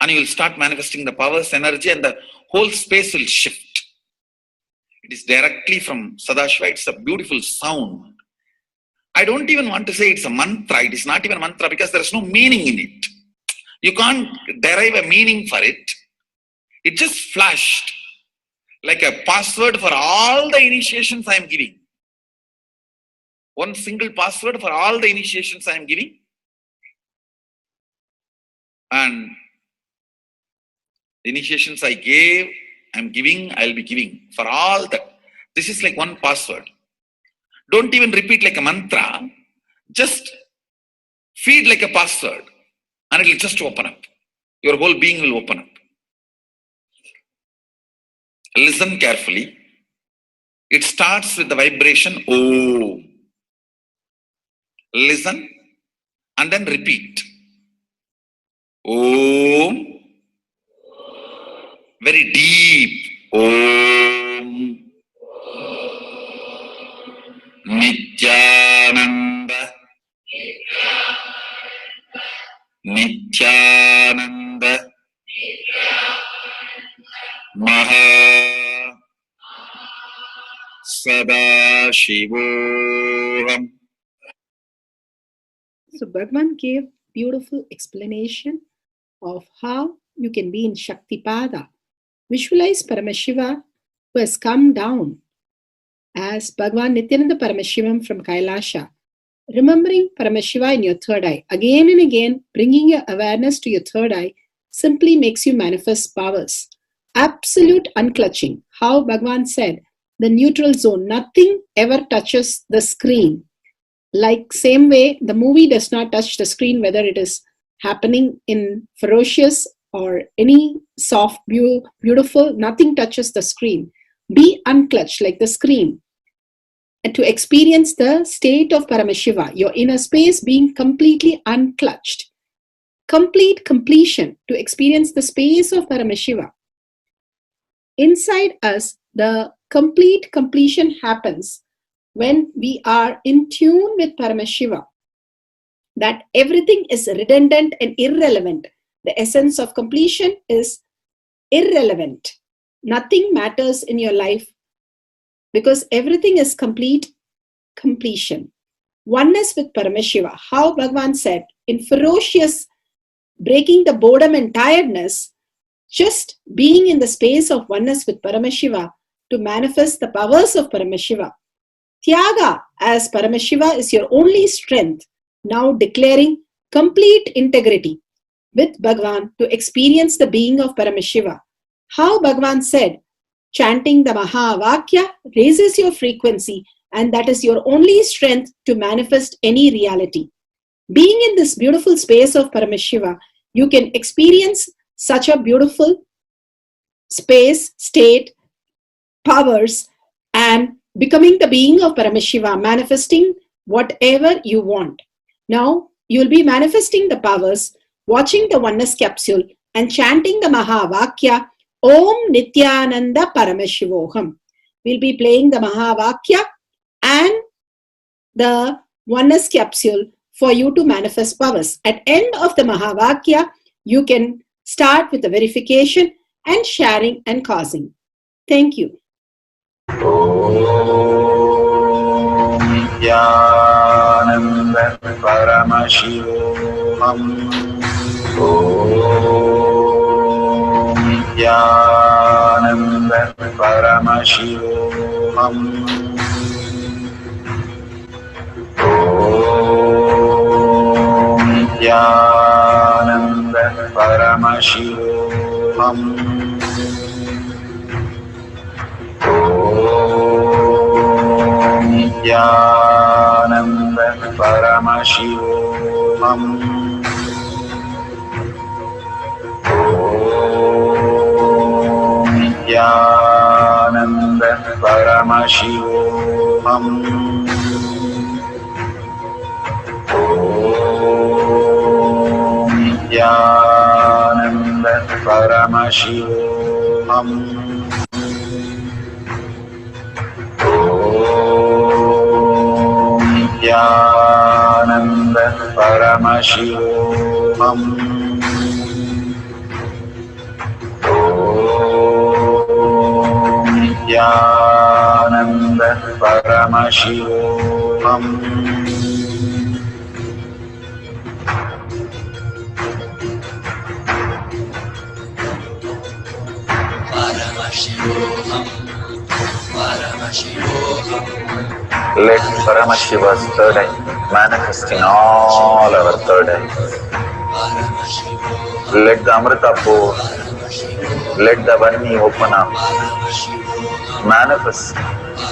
and you will start manifesting the powers, energy, and the whole space will shift. It is directly from Sadashiva. It's a beautiful sound. I don't even want to say it's a mantra. It is not even a mantra because there is no meaning in it. You can't derive a meaning for it. It just flashed like a password for all the initiations I am giving. One single password for all the initiations I am giving. And the initiations I gave, I am giving, I will be giving for all that. This is like one password. Don't even repeat like a mantra. Just feed like a password and it will just open up. Your whole being will open up. Listen carefully. It starts with the vibration Om. Listen and then repeat. Om. Very deep. Om. Nithyananda. Nithyananda. Maha Sadashivoham. So Bhagavan gave beautiful explanation of how you can be in Shaktipada. Visualize Paramashiva who has come down as Bhagavan Nithyananda Paramashivam from Kailasha. Remembering Paramashiva in your third eye, again and again, bringing your awareness to your third eye simply makes you manifest powers. Absolute unclutching. How Bhagavan said, the neutral zone, nothing ever touches the screen. Like same way, the movie does not touch the screen, whether it is happening in ferocious or any soft, beautiful, nothing touches the screen. Be unclutched like the screen. And to experience the state of Paramashiva, your inner space being completely unclutched. Complete completion to experience the space of Paramashiva. Inside us, the complete completion happens when we are in tune with Paramashiva. That everything is redundant and irrelevant. The essence of completion is irrelevant. Nothing matters in your life because everything is complete completion. Oneness with Paramashiva. How Bhagavan said, in ferocious breaking the boredom and tiredness, just being in the space of oneness with Paramashiva to manifest the powers of Paramashiva. Tyaga as Paramashiva is your only strength, now declaring complete integrity with Bhagavan to experience the being of Paramashiva. How Bhagavan said, chanting the Mahavakya raises your frequency and that is your only strength to manifest any reality. Being in this beautiful space of Paramashiva, you can experience such a beautiful space, state, powers, and becoming the being of Paramashiva, manifesting whatever you want. Now, you will be manifesting the powers, watching the oneness capsule, and chanting the Mahavakya, Om Nithyananda Paramashivoham. We'll be playing the Mahavakya and the oneness capsule for you to manifest powers. At end of the Mahavakya, you can start with the verification and sharing and causing. Thank you. Nithyananda Paramashivam. Nithyananda Paramashivam. Nithyananda Paramashivam. Nithyananda Paramashivam. Nithyananda Paramashivam. Nithyananda Paramashivam. Nithyananda Paramashivam. Nithyananda Paramashivam. Let Paramashiva's third eye manifest in all our third eyes. Let the Amrita pour, let the Varni open up, manifest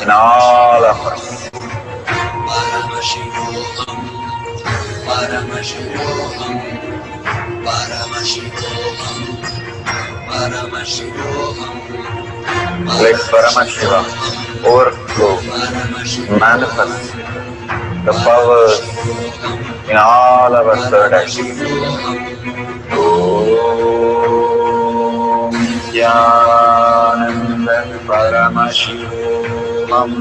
in all of us. Let Paramashiva overflow, manifest the powers in all our third eyes. Om Nithyananda Paramashivam. Om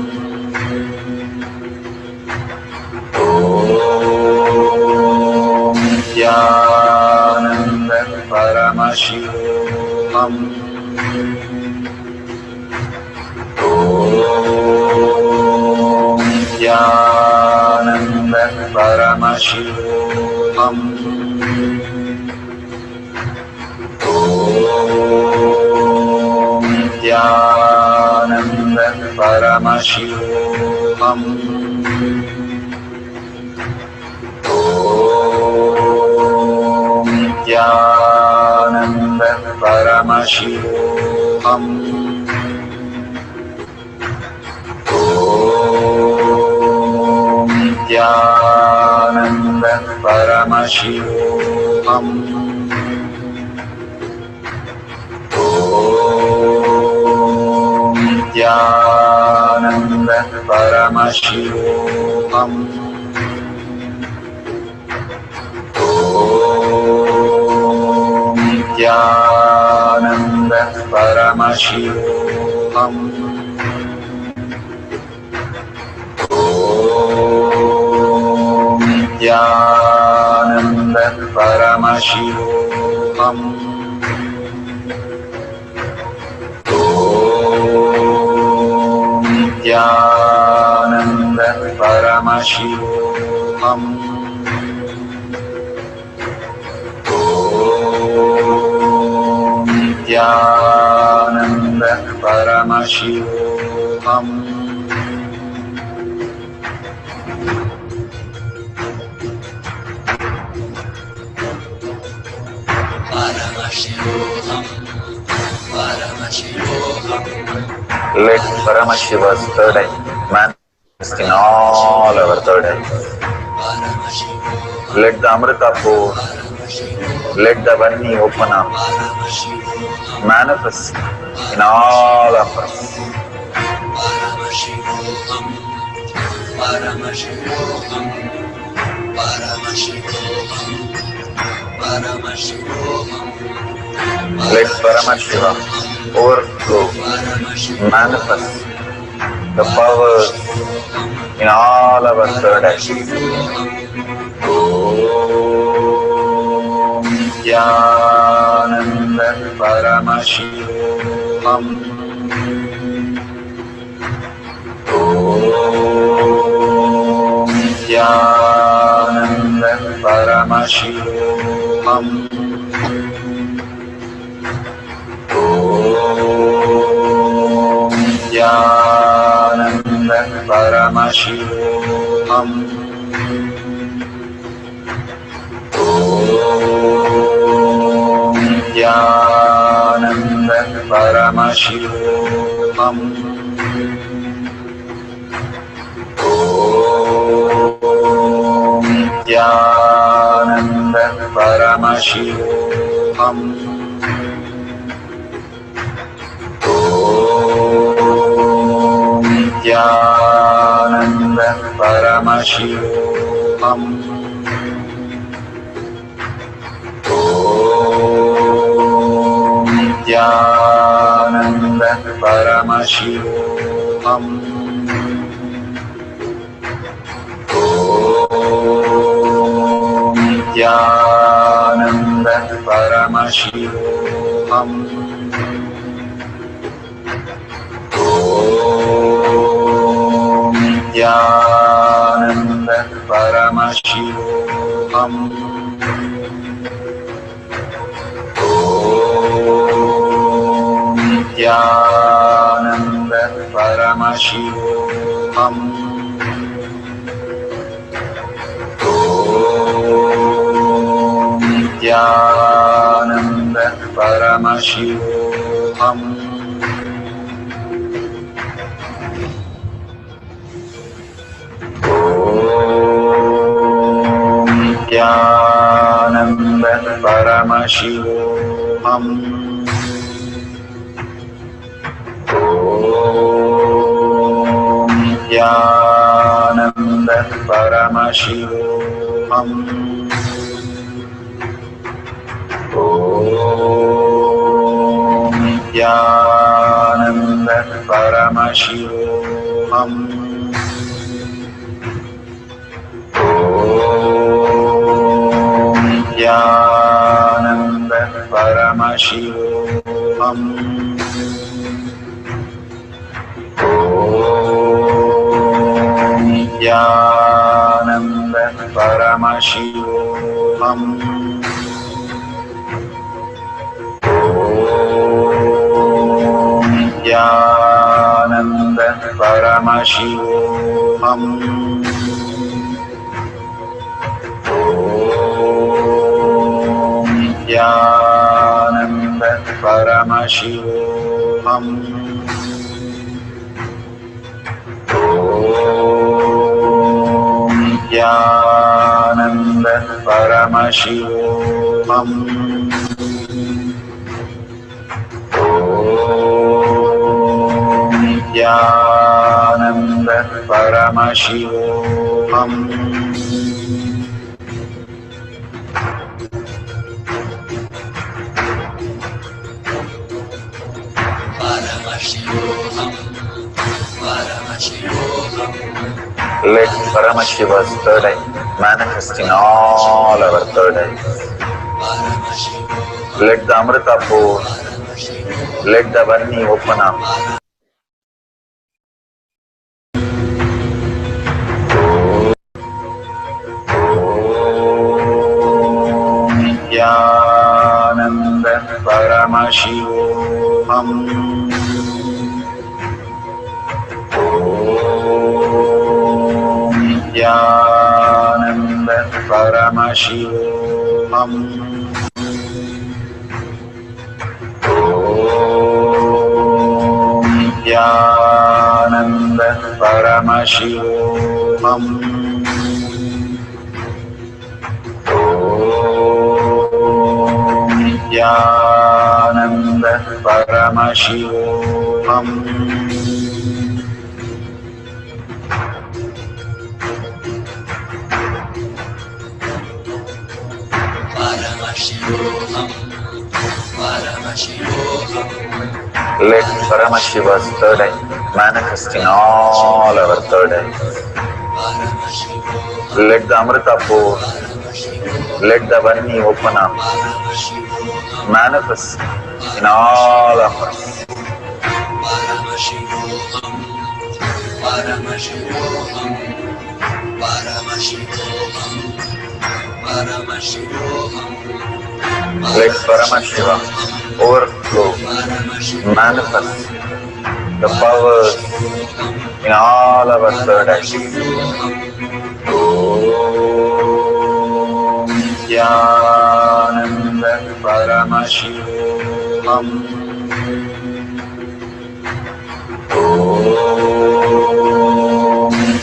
Nithyananda Paramashivam. Om Nithyananda Paramashivam. Om Nithyananda Paramashivam. Om Nithyananda Paramashivam. Om Nithyananda Paramashivam. Om Nithyananda Paramashivam. Om Nithyananda Paramashivam. Om Nithyananda Paramashivam. Om Nithyananda Paramashivam. Om Nithyananda Paramashivam. Let Paramashiva's third eye manifest in all our third eyes. Let the Amrita pour, let the Varni open up, manifest in all of us. Let Paramashiva overflow, manifest the powers in all our third eyes. Om Nithyananda Paramashivam. Paramashivam. Nithyananda Paramashivam. Nithyananda Paramashivam. Nithyananda Paramashivam. Nithyananda Paramashivam. Nithyananda Paramashivam. Nithyananda Paramashivam. Nithyananda Paramashivam. Nithyananda Paramashivam. Nithyananda Paramashivam. Nithyananda Paramashivam. Nithyananda Paramashivam. Nithyananda Paramashivam. Nithyananda Paramashivam. Nithyananda Paramashivam. Nithyananda Paramashivam. Nithyananda Paramashivam. Nithyananda Paramashivam. Nithyananda Paramashivam. Let Paramashiva's third eye manifest in all our third eyes. Let the Amrita pour, let the Varni open up. Nithyananda Paramashivam. Nithyananda Paramashivam. Nithyananda Paramashivam. Nithyananda Paramashivam. Let Paramashiva's third eye manifest in all our third eyes. Let the Amrita pour, let the Varni open up, manifest in all of us. Let Paramashiva overflow, manifest the powers in all our third eye. Om Jnana Paramashivam. Om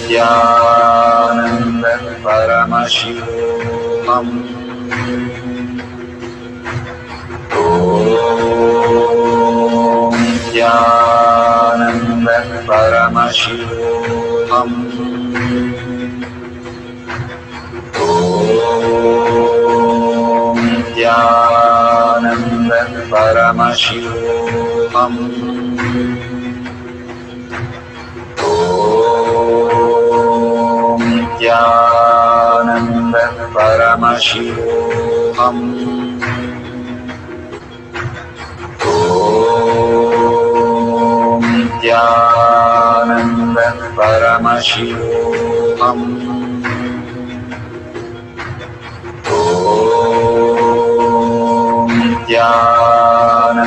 Jnana Paramashivam. Om Jnana Paramashivam. Om Jnana Paramashivam. Om Jnana Paramashivam. Om Jnana Paramashivam. Om Jnana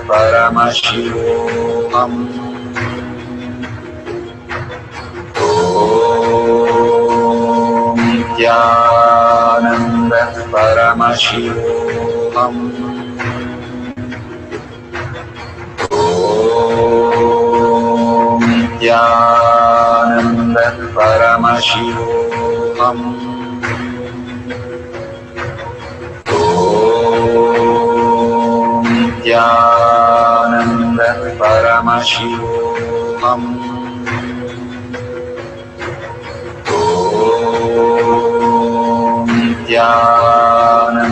Paramashivam. Om Jnana Paramashivam. Om Jnana Paramashivam. Om Jnana Paramashivam. Om Jnana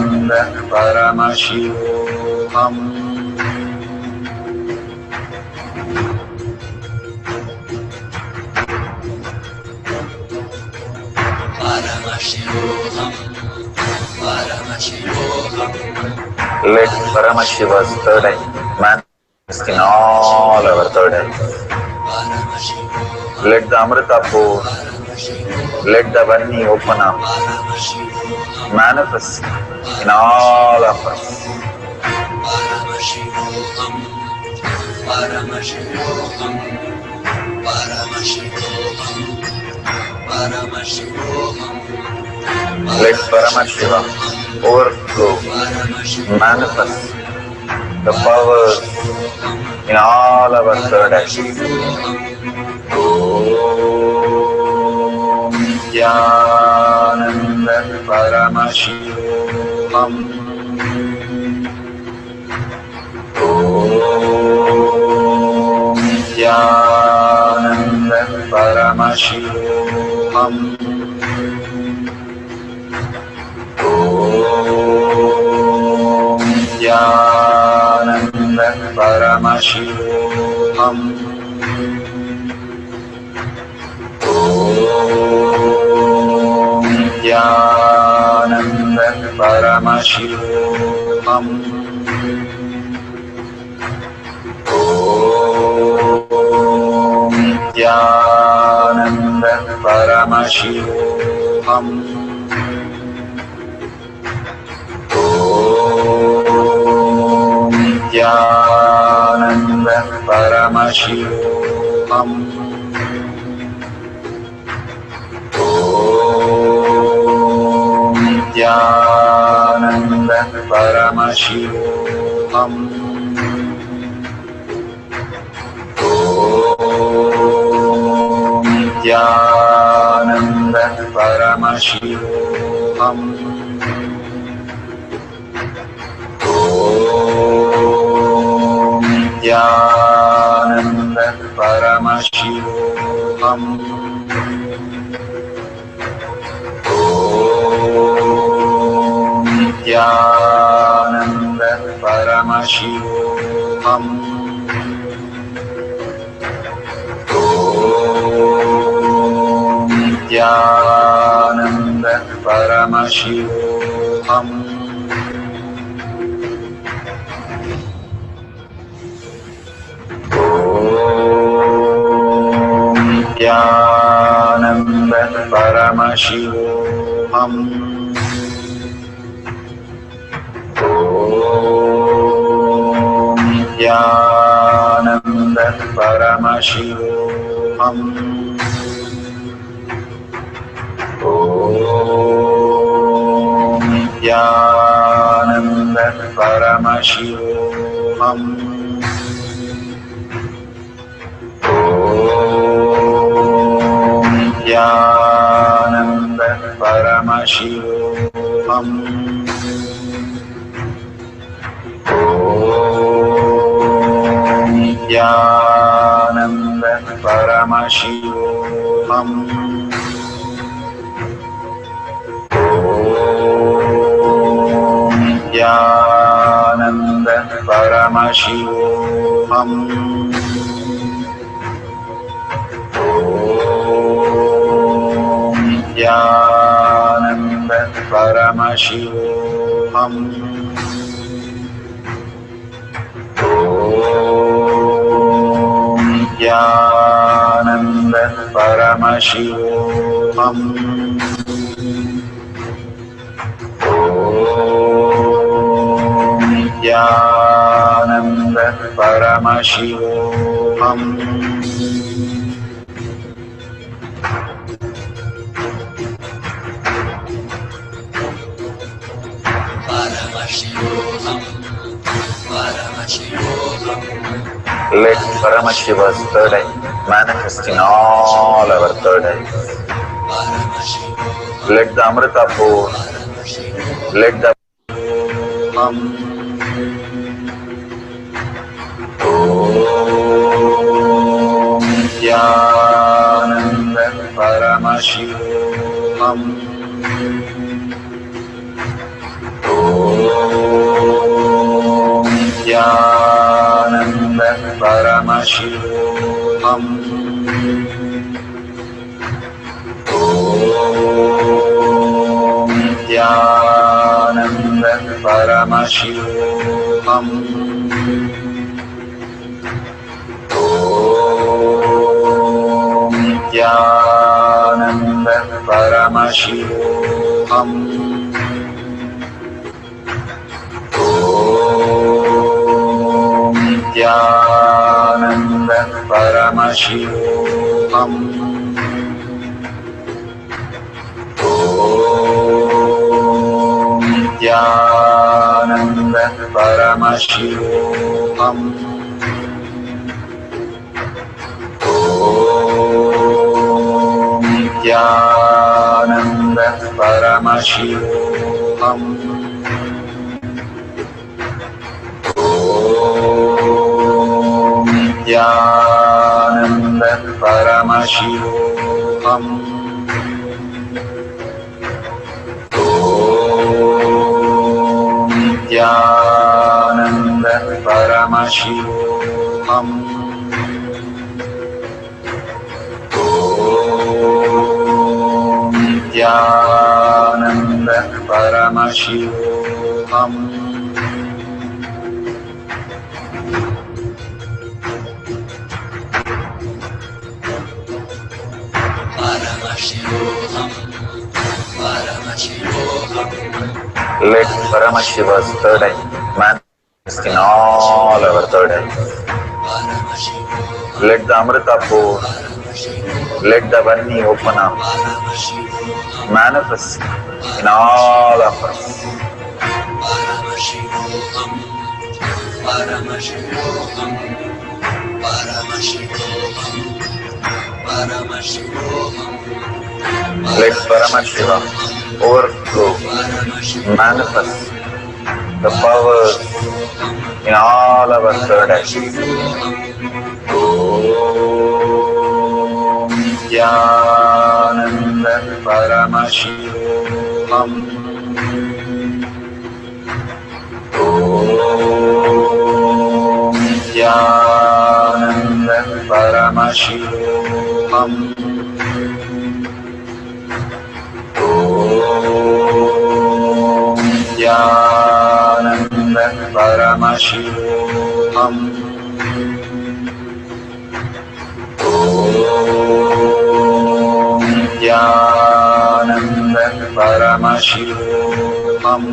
Paramashivam. Let Paramashiva's third eye manifest in all our third eyes. Let the Amrita pour, let the Varni open up, manifest in all of us. Let Paramashiva overflow, manifest the powers in all our third eyes. Om Jnana Paramashivam. Om Jnana Paramashivam. Om Jnana Paramashivam. Om Jnana Paramashivam. Om Jnana Paramashivam. Om Jnana Paramashivam. Om Jnana Paramashivam. Om Jnana Paramashivam. Om Jnana Paramashivam. Om Jnana Paramashivam. Om Jnana Paramashivam. Jnana Paramashivam. Paramashivoham. Om Nithyananda Paramashivoham. Om Nithyananda Paramashivoham. Om Nithyananda Paramashivoham. Om Nithyananda Paramashivoham. Om Nithyananda Paramashivoham. Om Nithyananda Paramashivoham. Om Nithyananda Paramashivoham. Let Paramashiva's third eye manifest in all our third eyes. Let the Amrita pour, let the Om Nithyananda Paramashivoham. Om Nithyananda Paramashivoham. Om Nithyananda Paramashivoham. Om Nithyananda Paramashivoham. Om Nithyananda Paramashivoham. Om Nithyananda Paramashivoham. Om Nithyananda Paramashivoham. Om Nithyananda Paramashivoham. Om Nithyananda Paramashivoham. Om Nithyananda Paramashivoham. Let Paramashiva's third eye manifest in all our third eyes. Let the Amrita pour, let the Vani open up, manifest in all of us. Let Paramashiva overflow, manifest the powers in all our third eyes. Om Nithyananda Paramashivoham. Om Nithyananda Paramashivoham. Om Nithyananda Paramashivoham. Om Nithyananda Paramashivoham.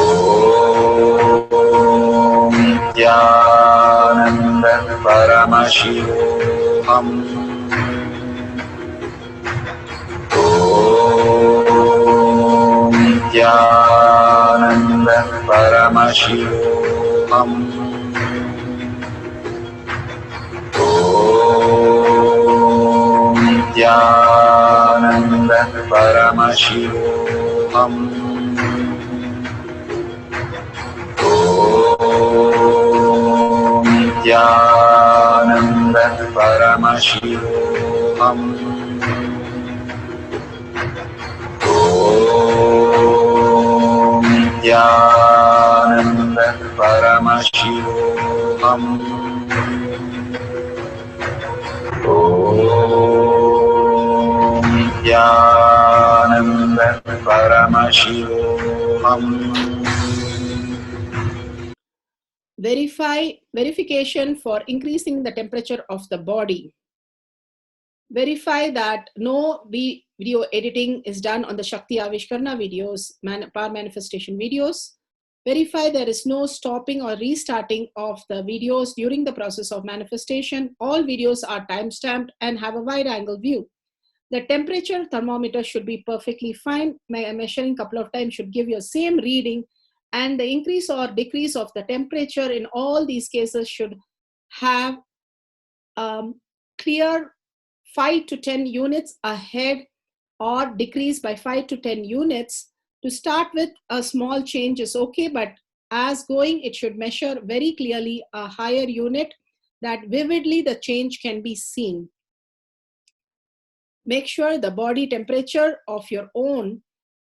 Om Nithyananda Paramashivoham. Om Nithyananda Paramashivoham. Om Nithyananda Paramashivoham. Om Nithyananda Paramashivoham. Om Nithyananda Paramashivoham. Om Nithyananda Paramashivoham. Verification for increasing the temperature of the body. Verify that no video editing is done on the Shakti Avishkarna videos, power manifestation videos. Verify there is no stopping or restarting of the videos during the process of manifestation. All videos are time-stamped and have a wide angle view. The temperature thermometer should be perfectly fine. Measuring a couple of times should give you the same reading, and the increase or decrease of the temperature in all these cases should have clear 5 to 10 units ahead or decrease by 5 to 10 units. To start with, a small change is okay, but as going, it should measure very clearly a higher unit that vividly the change can be seen. Make sure the body temperature of your own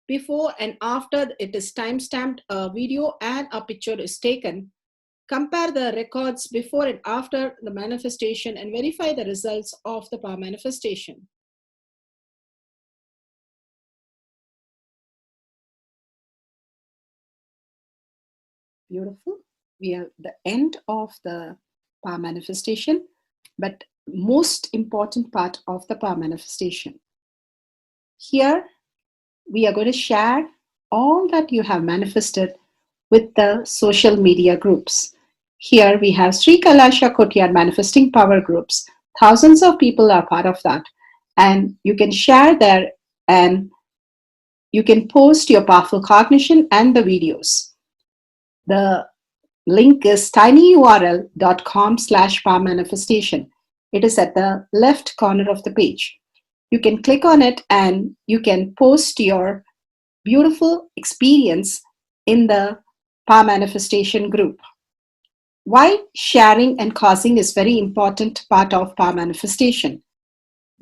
before and after it is time-stamped, a video and a picture is taken. Compare the records before and after the manifestation and verify the results of the power manifestation. Beautiful. We are at the end of the power manifestation, but most important part of the power manifestation. Here, we are going to share all that you have manifested with the social media groups. Here we have Sri Kailasha Kotyar manifesting power groups. Thousands of people are part of that. And you can share there and you can post your powerful cognition and the videos. The link is tinyurl.com/power manifestation. It is at the left corner of the page. You can click on it and you can post your beautiful experience in the power manifestation group. Why sharing and causing is very important part of power manifestation.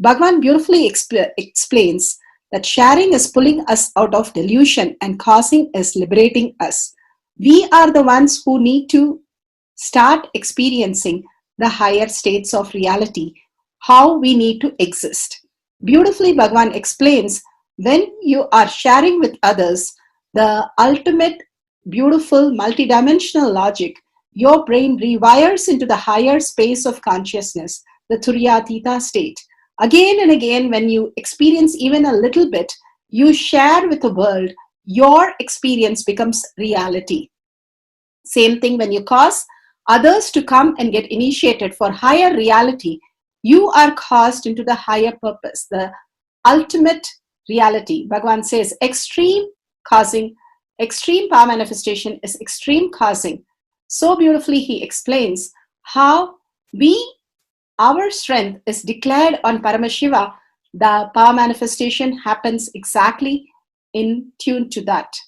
Bhagavan beautifully explains that sharing is pulling us out of delusion and causing is liberating us. We are the ones who need to start experiencing the higher states of reality, how we need to exist. Beautifully, Bhagavan explains when you are sharing with others the ultimate beautiful multidimensional logic, your brain rewires into the higher space of consciousness, the Turyatita state. Again and again, when you experience even a little bit, you share with the world, your experience becomes reality. Same thing when you cause others to come and get initiated for higher reality, you are caused into the higher purpose, the ultimate reality. Bhagavan says extreme causing, extreme power manifestation is extreme causing. So beautifully he explains how our strength is declared on Paramashiva. The power manifestation happens exactly in tune to that.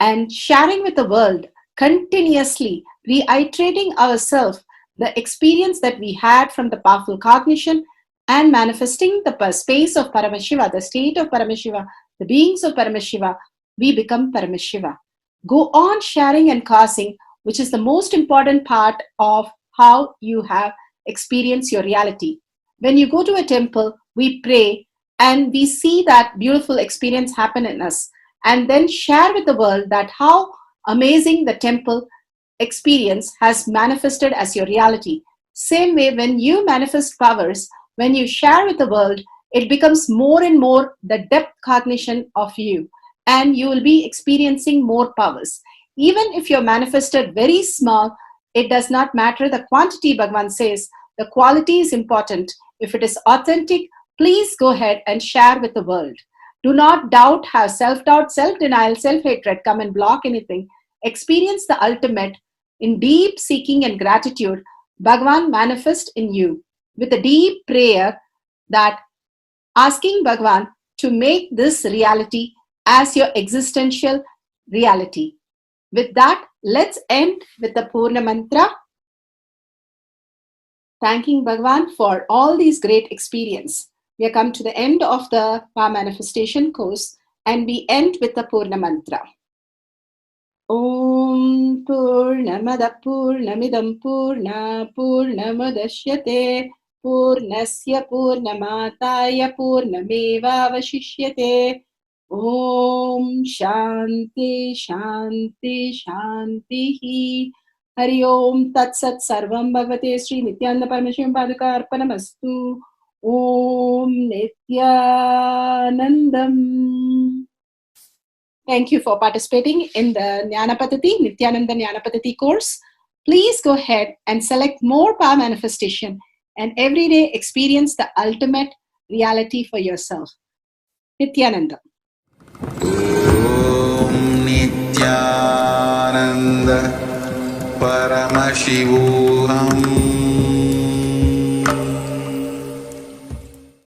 And sharing with the world, continuously reiterating ourselves the experience that we had from the powerful cognition and manifesting the space of Paramashiva, the state of Paramashiva, the beings of Paramashiva, we become Paramashiva. Go on sharing and causing, which is the most important part of how you have experienced your reality. When you go to a temple, we pray and we see that beautiful experience happen in us, and then share with the world that how amazing the temple experience has manifested as your reality. Same way, when you manifest powers, when you share with the world, it becomes more and more the depth cognition of you, and you will be experiencing more powers. Even if you're manifested very small, it does not matter the quantity, Bhagavan says. The quality is important. If it is authentic, please go ahead and share with the world. Do not doubt, have self-doubt, self-denial, self-hatred come and block anything. Experience the ultimate in deep seeking and gratitude. Bhagavan manifest in you with a deep prayer, that asking Bhagavan to make this reality as your existential reality. With that, let's end with the Purna Mantra, thanking Bhagavan for all these great experience. We have come to the end of the Power Manifestation course, and we end with the Purna Mantra. Om Purnamada Purnamidam Purna Purnamadashyate Purnasya Purnamataya Purnameva Vashishyate. Om Shanti Shanti Shanti. Hari Om Tat Sat Sarvam Bhagavate Sri Nithyananda Paramashivam Padaka Arpanamastu. Om Nithyanandam. Thank you for participating in the Jnana Paddhati, Nithyananda Jnana Paddhati course. Please go ahead and select more power manifestation and every day experience the ultimate reality for yourself. Nithyananda. Om Nithyananda Paramashivoham